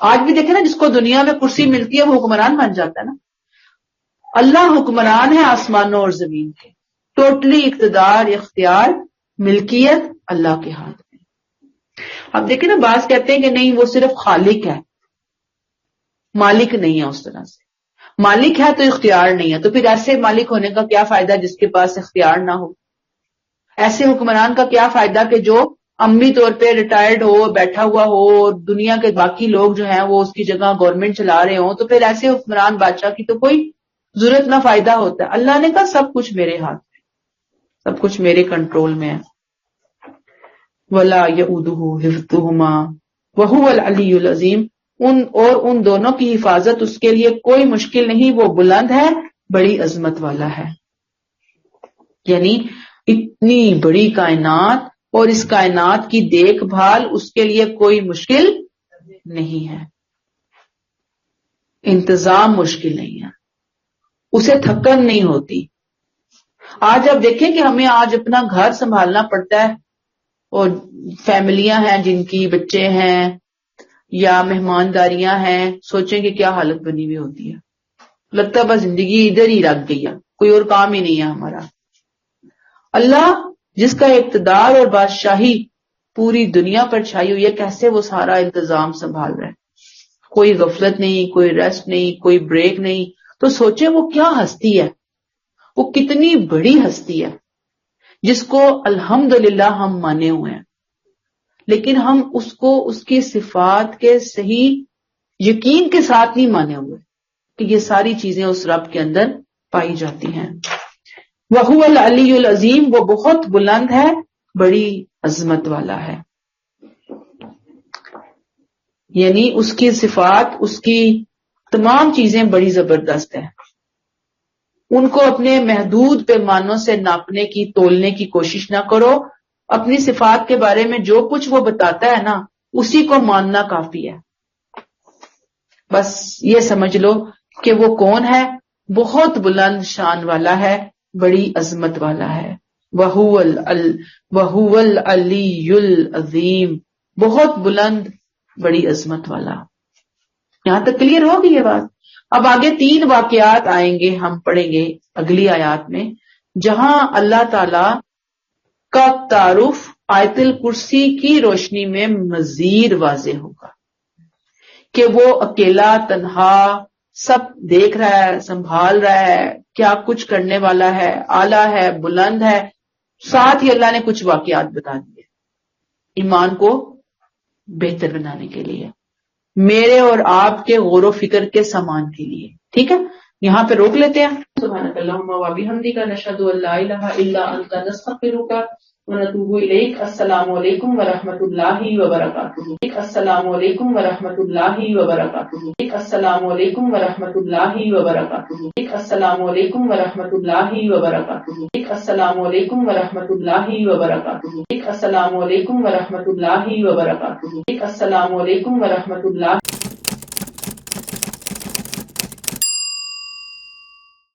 آج بھی دیکھیں نا، جس کو دنیا میں کرسی ملتی ہے وہ حکمران بن جاتا ہے نا. اللہ حکمران ہے آسمانوں اور زمین کے. ٹوٹلی اقتدار، اختیار، ملکیت اللہ کے ہاتھ میں. اب دیکھیں نا، بعض کہتے ہیں کہ نہیں وہ صرف خالق ہے، مالک نہیں ہے. اس طرح سے مالک ہے تو اختیار نہیں ہے، تو پھر ایسے مالک ہونے کا کیا فائدہ جس کے پاس اختیار نہ ہو؟ ایسے حکمران کا کیا فائدہ کہ جو عملی طور پہ ریٹائرڈ ہو، بیٹھا ہوا ہو، اور دنیا کے باقی لوگ جو ہیں وہ اس کی جگہ گورنمنٹ چلا رہے ہوں. تو پھر ایسے حکمران بادشاہ کی تو کوئی ضرورت نہ فائدہ ہوتا ہے. اللہ نے کہا سب کچھ میرے ہاتھ میں، سب کچھ میرے کنٹرول میں ہے. وَلَا يَئُودُهُ حِفْظُهُمَا وَهُوَ الْعَلِيُّ الْعَظِيمُ، ان دونوں کی حفاظت اس کے لیے کوئی مشکل نہیں، وہ بلند ہے، بڑی عظمت والا ہے. یعنی اتنی بڑی کائنات اور اس کائنات کی دیکھ بھال اس کے لیے کوئی مشکل نہیں ہے. انتظام مشکل نہیں ہے، اسے تھکن نہیں ہوتی. آج آپ دیکھیں کہ ہمیں آج اپنا گھر سنبھالنا پڑتا ہے، اور فیملیاں ہیں جن کی بچے ہیں یا مہمانداریاں ہیں، سوچیں کہ کیا حالت بنی ہوئی ہوتی ہے. لگتا ہے بس زندگی ادھر ہی رکھ گئی ہے، کوئی اور کام ہی نہیں ہے ہمارا. اللہ جس کا اقتدار اور بادشاہی پوری دنیا پر چھائی ہوئی ہے، کیسے وہ سارا انتظام سنبھال رہا ہے. کوئی غفلت نہیں، کوئی ریسٹ نہیں، کوئی بریک نہیں. تو سوچیں وہ کیا ہستی ہے، وہ کتنی بڑی ہستی ہے جس کو الحمدللہ ہم مانے ہوئے ہیں، لیکن ہم اس کو اس کی صفات کے صحیح یقین کے ساتھ نہیں مانے ہوئے کہ یہ ساری چیزیں اس رب کے اندر پائی جاتی ہیں. وَهُوَ الْعَلِيُّ الْعَظِيمُ، وہ بہت بلند ہے، بڑی عظمت والا ہے. یعنی اس کی صفات، اس کی تمام چیزیں بڑی زبردست ہیں. ان کو اپنے محدود پیمانوں سے ناپنے کی، تولنے کی کوشش نہ کرو. اپنی صفات کے بارے میں جو کچھ وہ بتاتا ہے نا، اسی کو ماننا کافی ہے. بس یہ سمجھ لو کہ وہ کون ہے، بہت بلند شان والا ہے، بڑی عظمت والا ہے. وَهُوَ الْعَلِيُّ الْعَظِيمُ، بہت بلند، بڑی عظمت والا. یہاں تک کلیئر ہوگی یہ بات. اب آگے 3 واقعات آئیں گے، ہم پڑھیں گے اگلی آیات میں، جہاں اللہ تعالی کا تعارف آیت الکرسی کی روشنی میں مزید واضح ہوگا کہ وہ اکیلا، تنہا، سب دیکھ رہا ہے، سنبھال رہا ہے، کیا کچھ کرنے والا ہے، اعلیٰ ہے، بلند ہے. ساتھ ہی اللہ نے کچھ واقعات بتا دیے ایمان کو بہتر بنانے کے لیے، میرے اور آپ کے غور و فکر کے سامان کے لیے. ٹھیک ہے، یہاں پہ روک لیتے ہیں. سبحانک اللہم و بحمدک نشہد ان لا الہ الا انت نستغفرک ونتوب الیک. السلام علیکم ورحمۃ اللہ وبرکاتہ. السلام علیکم ورحمۃ اللہ وبرکاتہ. السلام علیکم ورحمۃ اللہ وبرکاتہ. السلام علیکم ورحمۃ اللہ وبرکاتہ. السلام علیکم ورحمۃ اللہ وبرکاتہ. السلام علیکم ورحمۃ اللہ وبرکاتہ. السلام علیکم ورحمۃ اللہ.